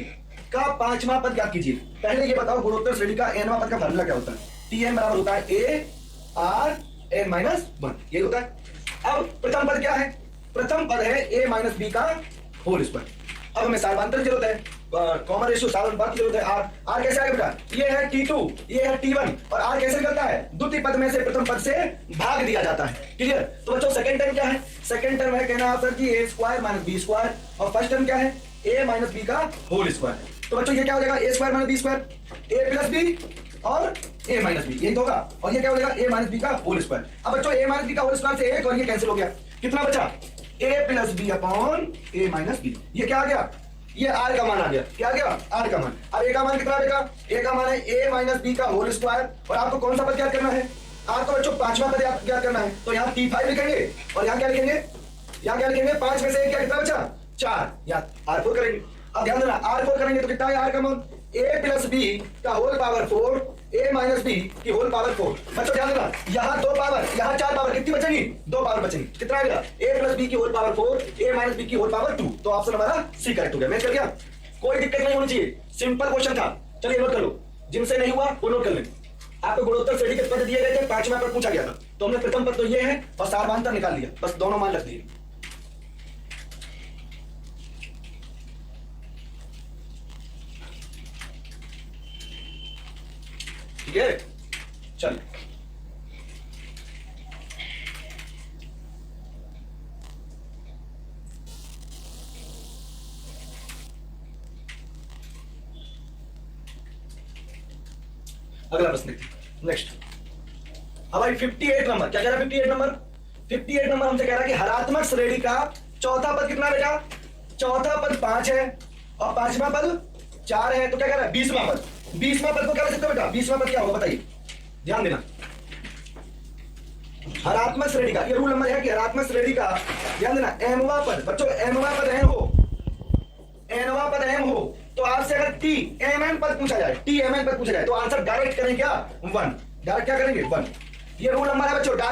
का पांचवा पद ज्ञात कीजिए। पहले ये बताओ गुणोत्तर श्रेणी का nवां पद का फार्मूला क्या होता है? Tn बराबर होता है a r n माइनस 1, ये होता है। अब प्रथम पद क्या है? प्रथम पद है a माइनस बी का होल स्क्वायर। अब हमें सार्वधातुक की जरूरत है, कॉमन रेशियो सार्वधातुक की जरूरत है। r कैसे आएगा बेटा? ये है t2, ये है t1 और r कैसे निकलता है? द्वितीय पद में से प्रथम पद से भाग दिया जाता है। क्लियर? तो बच्चों सेकंड टर्म क्या है? सेकंड टर्म है कहना आंसर की a square minus B square और फर्स्ट टर्म क्या है? a माइनस बी का होल स्क्वायर। तो बच्चों ये क्या हो जाएगा? a square minus B square, a plus B और a माइनस बी, यही तो होगा। और ये क्या हो जाएगा? a माइनस बी का होल स्क्वायर। अब बच्चों a माइनस बी का होल स्क्वायर से एक और ये कैंसिल हो गया, कितना बचा? a plus B upon a minus B. ये क्या आ गया? ये r का मान आ गया। क्या आ गया? r का मान। अब a का मान कितना आएगा? a का मान है a माइनस बी का होल स्क्वायर और आपको कौन सा पद ज्ञात करना है? आपको बच्चों पांचवा पद ज्ञात करना है। तो यहाँ t5 लिखेंगे और यहाँ क्या लिखेंगे? यहाँ क्या लिखेंगे? 5 में से एक क्या कितना बचा? 4, या r4 करेंगे। अब ध्यान देना, r4 करेंगे तो कितना है r का मान? a प्लस बी का whole power 4, a minus B की होल पावर 4। बच्चों ध्यान देना, यहाँ 2 पावर, यहाँ 4 पावर, कितनी बचेंगी? 2 पावर बचेंगी। कितना आएगा? a प्लस बी की whole power 4, a minus B की होल पावर 2। तो ऑप्शन हमारा सी करेक्ट हो गया। मैच कर गया? कोई दिक्कत नहीं होनी चाहिए, सिंपल क्वेश्चन था। चलिए नोट कर लो, जिनसे नहीं हुआ वो नोट कर लें। आपको गुणोत्तर श्रेणी के पद दिए गए थे, पांचवा पद पूछा गया था, तो हमने प्रथम पद तो ये है और सार्वधातुक निकाल लिया, बस दोनों मान रख दिए। ठीक है, चल अगला प्रश्न नेक्स्ट। अब भाई 58 नंबर क्या कह रहा है? 58 नंबर, 58 नंबर हमसे कह रहा है कि हरात्मक श्रेणी का चौथा पद कितना बेटा? चौथा पद 5 है और पांचवा पद 4 है, तो क्या कह रहा है? 20वां पद। 20वां पद को क्या लिख सकते हो बेटा? 20वां पद क्या होगा बताइए, ध्यान देना। हरात्मक श्रेणी का ये रूल नंबर है कि हरात्मक श्रेणी का ध्यान देना एमवां पद, बच्चों एमवां पद एम हो, एनवां पद एम हो, तो आपसे अगर टी एम एन पद पूछा जाए, टी एम एन पद पूछा जाए तो आंसर डायरेक्ट करें क्या? 1। डायरेक्ट क्या करेंगे? 1। ये रूल नंबर है बच्चों, डायरेक्ट